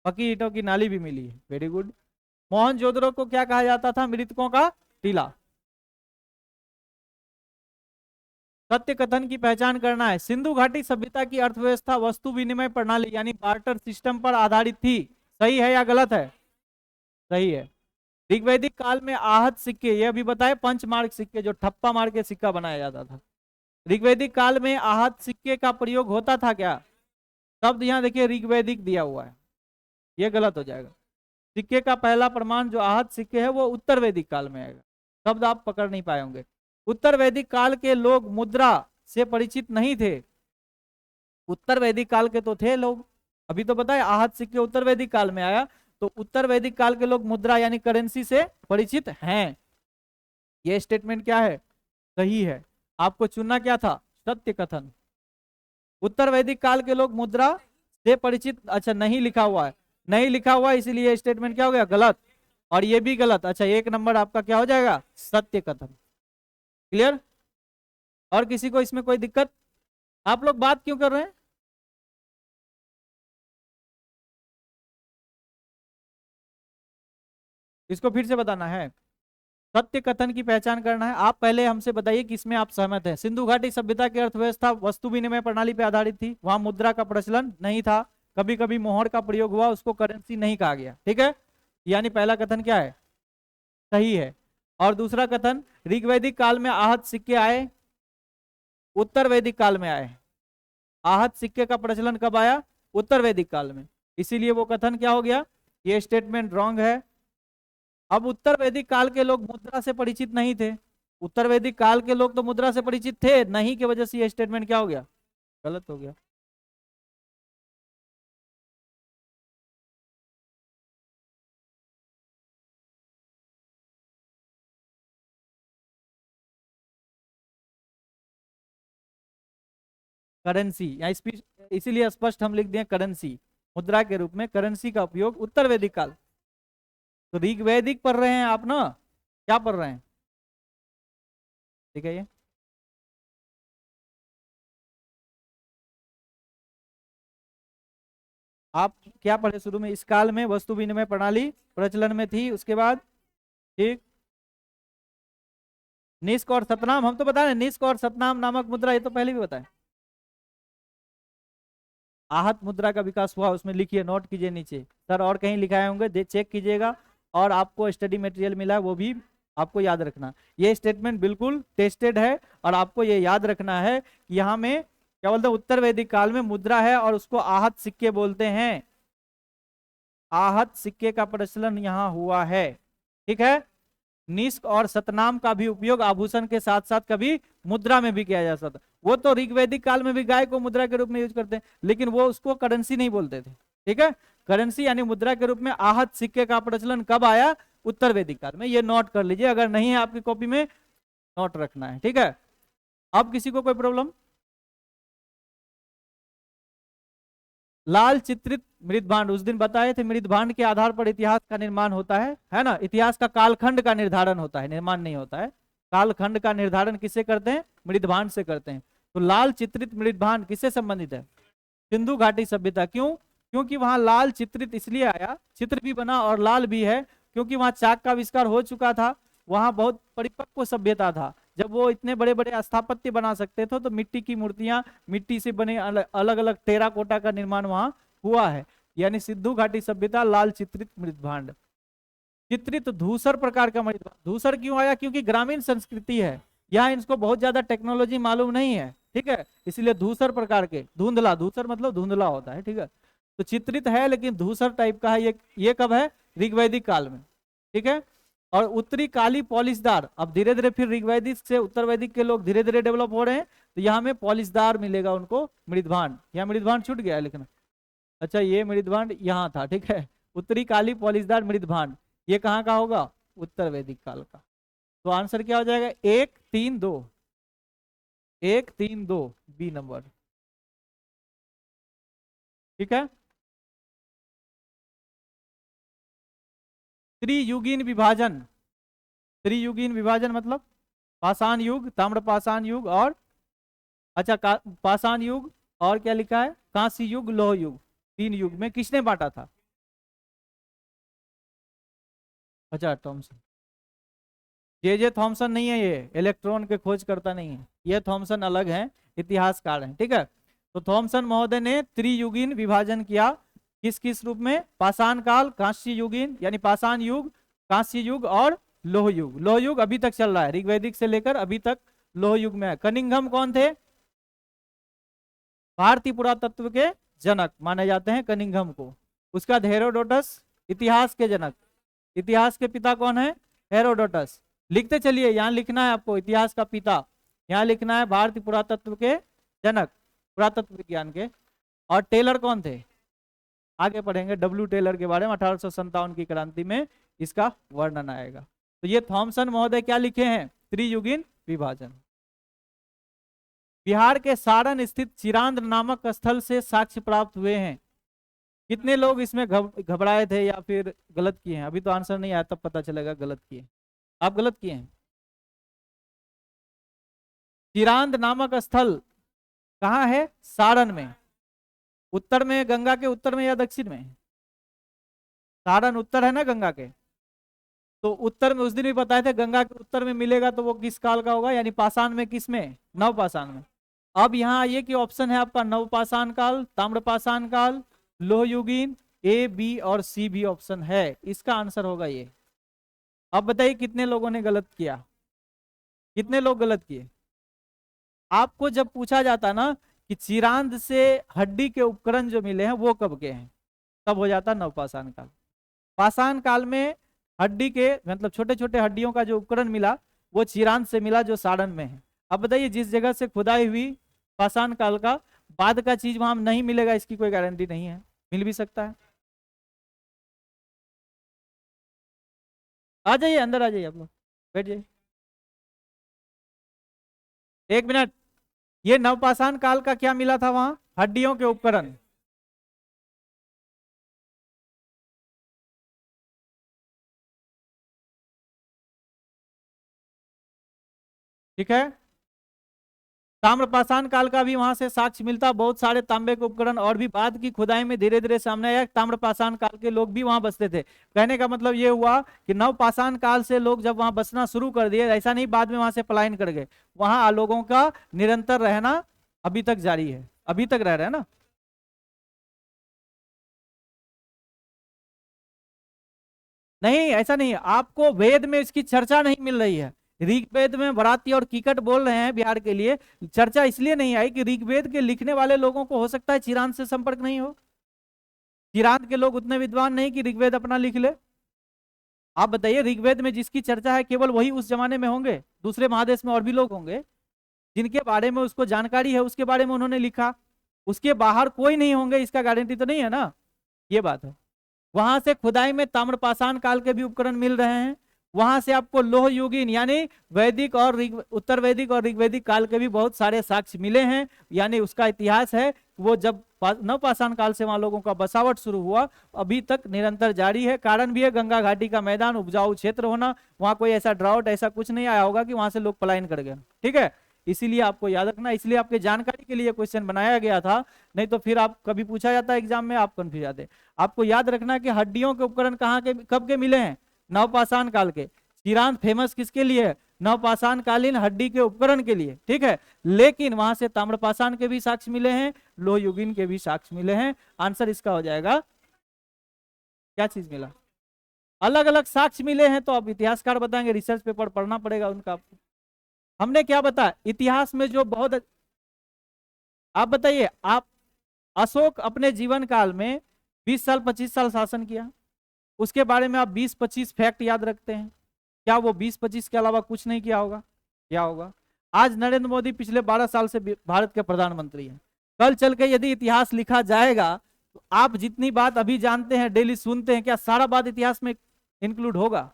पकी ईंटों की नाली भी मिली है, वेरी गुड। मोहनजोदड़ो को क्या कहा जाता था? मृतकों का टीला। सत्य कथन की पहचान करना है। सिंधु घाटी सभ्यता की अर्थव्यवस्था वस्तु विनिमय प्रणाली यानी बार्टर सिस्टम पर आधारित थी। सही है या गलत है? सही है। ऋग्वैदिक काल में आहत सिक्के, यह भी बताए, पंच मार्क सिक्के जो ठप्पा मार के सिक्का बनाया जाता था, ऋग्वैदिक काल में आहत सिक्के का प्रयोग होता था क्या? शब्द यहाँ देखिए ऋग्वैदिक दिया हुआ है, यह गलत हो जाएगा। सिक्के का पहला प्रमाण जो आहत सिक्के है वो उत्तर वैदिक काल में आएगा। शब्द आप पकड़ नहीं पाए होंगे। उत्तर वैदिक काल के लोग मुद्रा से परिचित नहीं थे। उत्तर वैदिक काल के तो थे लोग, अभी तो बताए आहत सिक्के उत्तर वैदिक काल में आया, तो उत्तर वैदिक काल के लोग मुद्रा यानी करेंसी से परिचित हैं। यह स्टेटमेंट क्या है? सही है। आपको चुनना क्या था? सत्य कथन। उत्तर वैदिक काल के लोग मुद्रा से परिचित, अच्छा नहीं लिखा हुआ है, नहीं लिखा हुआ इसीलिए स्टेटमेंट क्या हो गया? गलत। और ये भी गलत। अच्छा, एक नंबर आपका क्या हो जाएगा? सत्य कथन। क्लियर? और किसी को इसमें कोई दिक्कत? आप लोग बात क्यों कर रहे हैं? इसको फिर से बताना है। सत्य कथन की पहचान करना है। आप पहले हमसे बताइए कि इसमें आप सहमत हैं। सिंधु घाटी सभ्यता की अर्थव्यवस्था वस्तु विनिमय प्रणाली पर आधारित थी, वहां मुद्रा का प्रचलन नहीं था, कभी कभी मोहर का प्रयोग हुआ, उसको करेंसी नहीं कहा गया। ठीक है, यानी पहला कथन क्या है? सही है। और दूसरा कथन, ऋग्वैदिक काल में आहत सिक्के आए, उत्तर वैदिक काल में आए। आहत सिक्के का प्रचलन कब आया? उत्तर वैदिक काल में। इसीलिए वो कथन क्या हो गया? ये स्टेटमेंट रॉन्ग है। अब उत्तर वैदिक काल के लोग मुद्रा से परिचित नहीं थे। उत्तर वैदिक काल के लोग तो मुद्रा से परिचित थे नहीं, की वजह से ये स्टेटमेंट क्या हो गया? गलत हो गया। करेंसी या इसीलिए स्पष्ट हम लिख दिए करेंसी, मुद्रा के रूप में करेंसी का उपयोग उत्तर वैदिक काल। तो ऋग्वैदिक पढ़ रहे हैं आप ना, क्या पढ़ रहे हैं? ठीक है, ये आप क्या पढ़े शुरू में? इस काल में वस्तु विनिमय प्रणाली प्रचलन में थी, उसके बाद ठीक निष्क और सतनाम, हम तो बता रहे हैं निष्क और सतनाम नामक मुद्रा, ये तो पहले भी बताए। आहत मुद्रा का विकास हुआ, उसमें लिखिए, नोट कीजिए नीचे, सर और कहीं लिखाए होंगे, चेक कीजिएगा। और आपको स्टडी मटेरियल मिला, वो भी आपको याद रखना। ये स्टेटमेंट बिल्कुल टेस्टेड है, और आपको ये याद रखना है कि यहाँ में क्या बोलते हैं, उत्तर वैदिक काल में मुद्रा है और उसको आहत सिक्के बोलते हैं। आहत सिक्के का प्रचलन यहाँ हुआ है। ठीक है, निष्क और सतनाम का भी उपयोग आभूषण के साथ साथ कभी मुद्रा में भी किया जा सकता। वो तो ऋग्वैदिक काल में भी गाय को मुद्रा के रूप में यूज करते हैं, लेकिन वो उसको करेंसी नहीं बोलते थे। ठीक है, करेंसी यानी मुद्रा के रूप में आहत सिक्के का प्रचलन कब आया? उत्तर वैदिक काल में। ये नोट कर लीजिए, अगर नहीं है आपकी कॉपी में नोट रखना है। ठीक है, अब किसी को कोई प्रॉब्लम? लाल चित्रित मृत भांड, उस दिन बताए थे, मृत भांड के आधार पर इतिहास का निर्माण होता है ना? इतिहास का कालखंड का निर्धारण होता है, निर्माण नहीं होता है। कालखंड का निर्धारण किससे करते हैं? मृत भांड से करते हैं। तो लाल चित्रित मृत भांड किससे संबंधित है? सिंधु घाटी सभ्यता। क्यों? क्योंकि वहां लाल चित्रित इसलिए आया, चित्र भी बना और लाल भी है, क्योंकि वहां चाक का आविष्कार हो चुका था। वहां बहुत परिपक्व सभ्यता था। जब वो इतने बड़े बड़े स्थापत्य बना सकते थे, तो मिट्टी की मूर्तियां, मिट्टी से बने अलग अलग टेराकोटा का निर्माण वहां हुआ है। यानी सिंधु घाटी सभ्यता, लाल चित्रित मृत भांड। चित्रित धूसर प्रकार का मृत भांड, धूसर क्यों आया? क्योंकि ग्रामीण संस्कृति है, यहाँ इनको बहुत ज्यादा टेक्नोलॉजी मालूम नहीं है। ठीक है, इसलिए धूसर प्रकार के, धुंधला, धूसर मतलब धुंधला होता है। ठीक है, तो चित्रित है लेकिन धूसर टाइप का है। ये कब है? ऋग्वैदिक काल में। ठीक है, और उत्तरी काली पॉलिशदार। अब धीरे धीरे फिर ऋग्वैदिक से उत्तर वैदिक के लोग धीरे धीरे डेवलप हो रहे हैं, तो यहाँ में पॉलिशदार मिलेगा उनको मृदभांड। यहाँ मृदभांड छूट गया है लिखना। अच्छा, ये मृदभांड यहाँ था। ठीक है, उत्तरी काली पॉलिशदार मृदभांड, ये कहाँ का होगा? उत्तर वैदिक काल का। तो आंसर क्या हो जाएगा? 1 3 2, 1 3 2 बी नंबर। ठीक है, त्रियुगीन विभाजन। त्रियुगीन विभाजन मतलब पाषाण युग, ताम्र पाषाण युग और अच्छा पाषाण युग, और क्या लिखा है? कांस्य युग, लौह युग। 3 युग में किसने बांटा था? अच्छा, थॉमसन। जे थॉमसन नहीं है, ये इलेक्ट्रॉन के खोज करता नहीं है, ये थॉमसन अलग है, इतिहासकार हैं। ठीक है, तो थॉमसन महोदय ने त्रियुगीन विभाजन किया। किस किस रूप में? पाषाण काल, कांस्य युगीन यानी पाषाण युग, कांस्य युग और लोह युग। लोह युग अभी तक चल रहा है, ऋग्वैदिक से लेकर अभी तक लोह युग में है। कनिंघम कौन थे? भारतीय पुरातत्व के जनक माने जाते हैं कनिंघम को। उसका हेरोडोटस, इतिहास के जनक। इतिहास के पिता कौन है? हेरोडोटस। लिखते चलिए, यहाँ लिखना है आपको, इतिहास का पिता यहाँ लिखना है, भारतीय पुरातत्व के जनक, पुरातत्व विज्ञान के। और टेलर कौन थे? आगे पढ़ेंगे डब्ल्यू टेलर के बारे में, 1857 की क्रांति में इसका वर्णन आएगा। तो ये थॉमसन महोदय क्या लिखे हैं? त्रियुगीन विभाजन। बिहार के सारण स्थित चिरांद नामक स्थल से साक्ष्य प्राप्त हुए हैं। कितने लोग इसमें घबराए थे या फिर गलत किए हैं? अभी तो आंसर नहीं आया, तब पता चलेगा गलत किए। आप गलत किए हैं। चिरांद नामक स्थल कहाँ है? सारण में। उत्तर में, गंगा के उत्तर में या दक्षिण में? सारण उत्तर है ना गंगा के। तो उत्तर में उस दिन भी बताए थे, गंगा के उत्तर में मिलेगा तो वो किस काल का होगा, यानी पाषाण में, किस में? नवपाषाण में। अब यहाँ आइए कि ऑप्शन है आपका नवपाषाण काल, ताम्रपाषाण काल, लोह युगीन, ए बी और सी भी ऑप्शन है, इसका आंसर होगा ये। अब बताइए कितने लोगों ने गलत किया, कितने लोग गलत किए? आपको जब पूछा जाता ना कि चिरांद से हड्डी के उपकरण जो मिले हैं वो कब के हैं, तब हो जाता नवपाषाण काल। पाषाण काल में हड्डी के मतलब छोटे छोटे हड्डियों का जो उपकरण मिला वो चिरांद से मिला जो सारण में है। अब बताइए जिस जगह से खुदाई हुई पाषाण काल का, बाद का चीज वहां नहीं मिलेगा, इसकी कोई गारंटी नहीं है, मिल भी सकता है। आ जाइए अंदर, आ जाइए आप लोग, बैठ जाइए। एक मिनट, ये नवपाषाण काल का क्या मिला था वहां? हड्डियों के उपकरण। ठीक है, ताम्रपाषाण काल का भी वहां से साक्ष्य मिलता, बहुत सारे तांबे के उपकरण, और भी बाद की खुदाई में धीरे धीरे सामने आया ताम्रपाषाण काल के लोग भी वहां बसते थे। कहने का मतलब ये हुआ कि नवपाषाण काल से लोग जब वहां बसना शुरू कर दिए, ऐसा नहीं बाद में वहां से पलायन कर गए, वहां लोगों का निरंतर रहना अभी तक जारी है, अभी तक रह रहे हैं ना। नहीं, ऐसा नहीं है, आपको वेद में इसकी चर्चा नहीं मिल रही है। ऋग्वेद में बराती और कीकट बोल रहे हैं बिहार के लिए, चर्चा इसलिए नहीं आई कि ऋग्वेद के लिखने वाले लोगों को हो सकता है चिरांद से संपर्क नहीं हो, चिरांद के लोग उतने विद्वान नहीं कि ऋग्वेद अपना लिख ले। आप बताइए, ऋग्वेद में जिसकी चर्चा है केवल वही उस जमाने में होंगे, दूसरे महादेश में और भी लोग होंगे जिनके बारे में उसको जानकारी है, उसके बारे में उन्होंने लिखा, उसके बाहर कोई नहीं होंगे, इसका गारंटी तो नहीं है ना, ये बात है। वहां से खुदाई में ताम्रपाषाण काल के भी उपकरण मिल रहे हैं, वहां से आपको लोह युगीन यानी वैदिक और उत्तर वैदिक और ऋग्वैदिक काल के भी बहुत सारे साक्ष्य मिले हैं, यानी उसका इतिहास है वो जब नवपाषाण काल से वहां लोगों का बसावट शुरू हुआ अभी तक निरंतर जारी है। कारण भी है गंगा घाटी का मैदान, उपजाऊ क्षेत्र होना, वहां कोई ऐसा ड्राउट ऐसा कुछ नहीं आया होगा कि वहां से लोग पलायन कर गए। ठीक है, इसीलिए आपको याद रखना, इसलिए आपके जानकारी के लिए क्वेश्चन बनाया गया था, नहीं तो फिर आप कभी पूछा जाता है एग्जाम में आप कंफ्यूज जाते। आपको याद रखना कि हड्डियों के उपकरण कहाँ के कब के मिले हैं? नवपाषाण काल के। चिरांद फेमस किसके लिए है? नवपाषाण कालीन हड्डी के उपकरण के लिए, ठीक है। लेकिन वहां से ताम्रपाषाण के भी साक्ष्य मिले हैं, लोह युगीन के भी साक्ष्य मिले हैं। आंसर इसका हो जाएगा, क्या चीज मिला? अलग अलग साक्ष्य मिले हैं, तो अब इतिहासकार बताएंगे, रिसर्च पेपर पढ़ना पड़ेगा उनका। हमने क्या बताया इतिहास में जो बहुत, आप बताइए, आप अशोक अपने जीवन काल में 20 साल 25 साल शासन किया, उसके बारे में आप 20-25 फैक्ट याद रखते हैं, क्या वो 20-25 के अलावा कुछ नहीं किया होगा? क्या होगा? आज नरेंद्र मोदी पिछले 12 साल से भारत के प्रधानमंत्री हैं, कल चल के यदि इतिहास लिखा जाएगा तो आप जितनी बात अभी जानते हैं डेली सुनते हैं, क्या सारा बात इतिहास में इंक्लूड होगा?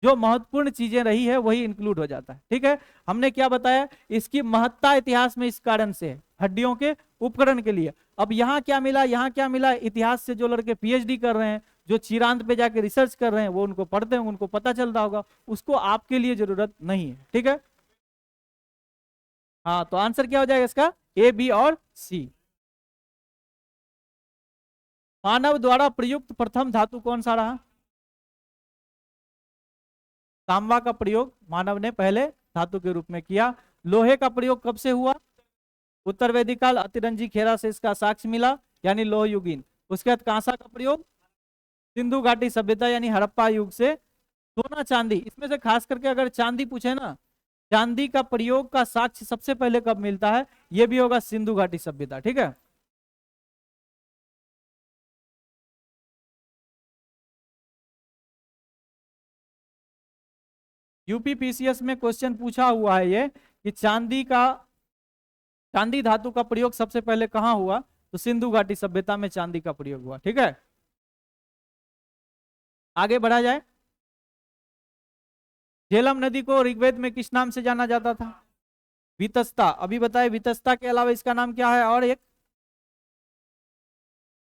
जो महत्वपूर्ण चीजें रही है वही इंक्लूड हो जाता है। ठीक है, हमने क्या बताया, इसकी महत्ता इतिहास में इस कारण से है, हड्डियों के उपकरण के लिए। अब यहाँ क्या मिला, यहाँ क्या मिला, इतिहास से जो लड़के पीएचडी कर रहे हैं, जो चिरांद पे जाके रिसर्च कर रहे हैं, वो उनको पढ़ते हैं, उनको पता चलता होगा, उसको आपके लिए जरूरत नहीं है। ठीक है, हाँ, तो आंसर क्या हो जाएगा इसका? ए बी और सी। मानव द्वारा प्रयुक्त प्रथम धातु कौन सा रहा? तांबा का प्रयोग मानव ने पहले धातु के रूप में किया। लोहे का प्रयोग कब से हुआ? उत्तर वैदिक काल, अतिरंजी खेरा से इसका साक्ष्य मिला, यानी लोह युगीन। उसके बाद कांसा का प्रयोग सिंधु घाटी सभ्यता यानी हड़प्पा युग से। सोना चांदी, इसमें से खास करके अगर चांदी पूछे ना, चांदी का प्रयोग का साक्ष्य सबसे पहले कब मिलता है? यह भी होगा सिंधु घाटी सभ्यता। ठीक है, यूपीपीसीएस में क्वेश्चन पूछा हुआ है ये कि चांदी धातु का प्रयोग सबसे पहले कहां हुआ? तो सिंधु घाटी सभ्यता में चांदी का प्रयोग हुआ। ठीक है, आगे बढ़ा जाए। झेलम नदी को ऋग्वेद में किस नाम से जाना जाता था? वितस्ता। अभी बताए, वितस्ता के अलावा इसका नाम क्या है? और एक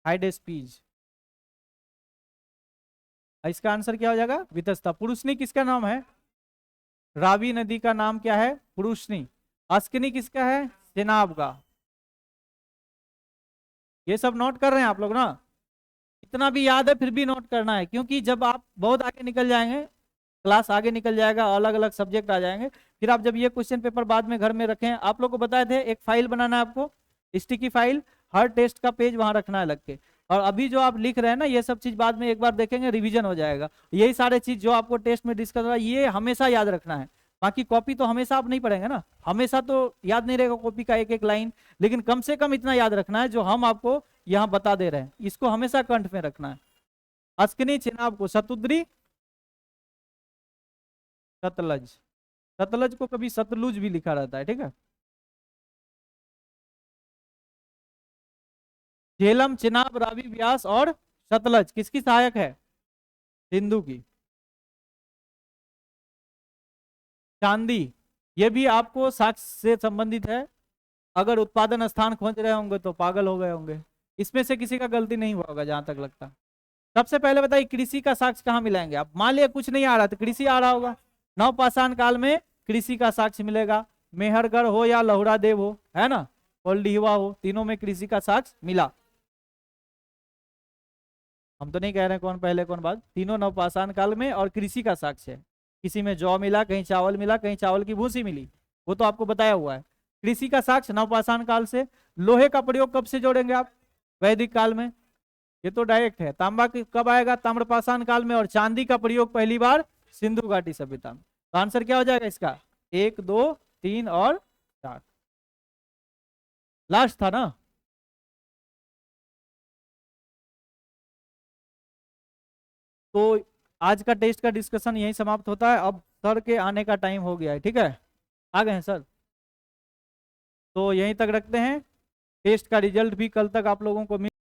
हाइडेस्पीज। इसका आंसर क्या हो जाएगा? वितस्ता। पुरुषनी किसका नाम है? रावी नदी का नाम क्या है? पुरुषनी। अस्किनी किसका है? चेनाब का। ये सब नोट कर रहे हैं आप लोग ना? इतना भी याद है फिर भी नोट करना है, क्योंकि जब आप बहुत आगे निकल जाएंगे, क्लास आगे निकल जाएगा, अलग अलग सब्जेक्ट आ जाएंगे, फिर आप जब ये क्वेश्चन पेपर बाद में घर में रखें, आप लोग को बताए थे एक फाइल बनाना है आपको, स्टिकी फाइल, हर टेस्ट का पेज वहां रखना है लग के। और अभी जो आप लिख रहे हैं ना, ये सब चीज बाद में एक बार देखेंगे, रिवीजन हो जाएगा। यही सारे चीज जो आपको टेस्ट में डिस्कस हो रहा है, ये हमेशा याद रखना है। बाकी कॉपी तो हमेशा आप नहीं पढ़ेंगे ना, हमेशा तो याद नहीं रहेगा कॉपी का एक एक लाइन, लेकिन कम से कम इतना याद रखना है जो हम आपको यहाँ बता दे रहे हैं, इसको हमेशा कंठ में रखना है। अस्किनी चिनाब को सतुद्री, सतलज, सतलज को कभी सतलुज भी लिखा रहता है, ठीक है। झेलम, चिनाब, रावी, व्यास और सतलज किसकी सहायक है? सिंधु की। चांदी, ये भी आपको साक्ष्य से संबंधित है। अगर उत्पादन स्थान खोज रहे होंगे तो पागल हो गए होंगे। इसमें से किसी का गलती नहीं हुआ होगा जहां तक लगता। सबसे पहले बताइए कृषि का साक्ष्य कहाँ मिलाएंगे आप? मान लिया कुछ नहीं आ रहा तो कृषि आ रहा होगा, नवपाषाण काल में कृषि का साक्ष्य मिलेगा। मेहरगढ़ हो या लहुरा देव हो, है ना, कोल्डिहवा हो, तीनों में कृषि का साक्ष्य मिला। हम तो नहीं कह रहे कौन पहले कौन बाद, तीनों नवपाषाण काल में और कृषि का साक्ष्य है। किसी में जौ मिला, कहीं चावल मिला, कहीं चावल की भूसी मिली, वो तो आपको बताया हुआ है। कृषि का साक्ष्य नवपाषाण काल से। लोहे का प्रयोग कब से जोड़ेंगे आप? वैदिक काल में, ये तो डायरेक्ट है। तांबा कब आएगा? ताम्रपाषाण काल में। और चांदी का प्रयोग पहली बार सिंधु घाटी सभ्यता में। तो आंसर क्या हो जाएगा इसका? 1, 2, 3 और 4। लास्ट था ना? तो आज का टेस्ट का डिस्कशन यही समाप्त होता है। अब सर के आने का टाइम हो गया है, ठीक है, आ गए हैं सर। तो यहीं तक रखते हैं। टेस्ट का रिजल्ट भी कल तक आप लोगों को मिल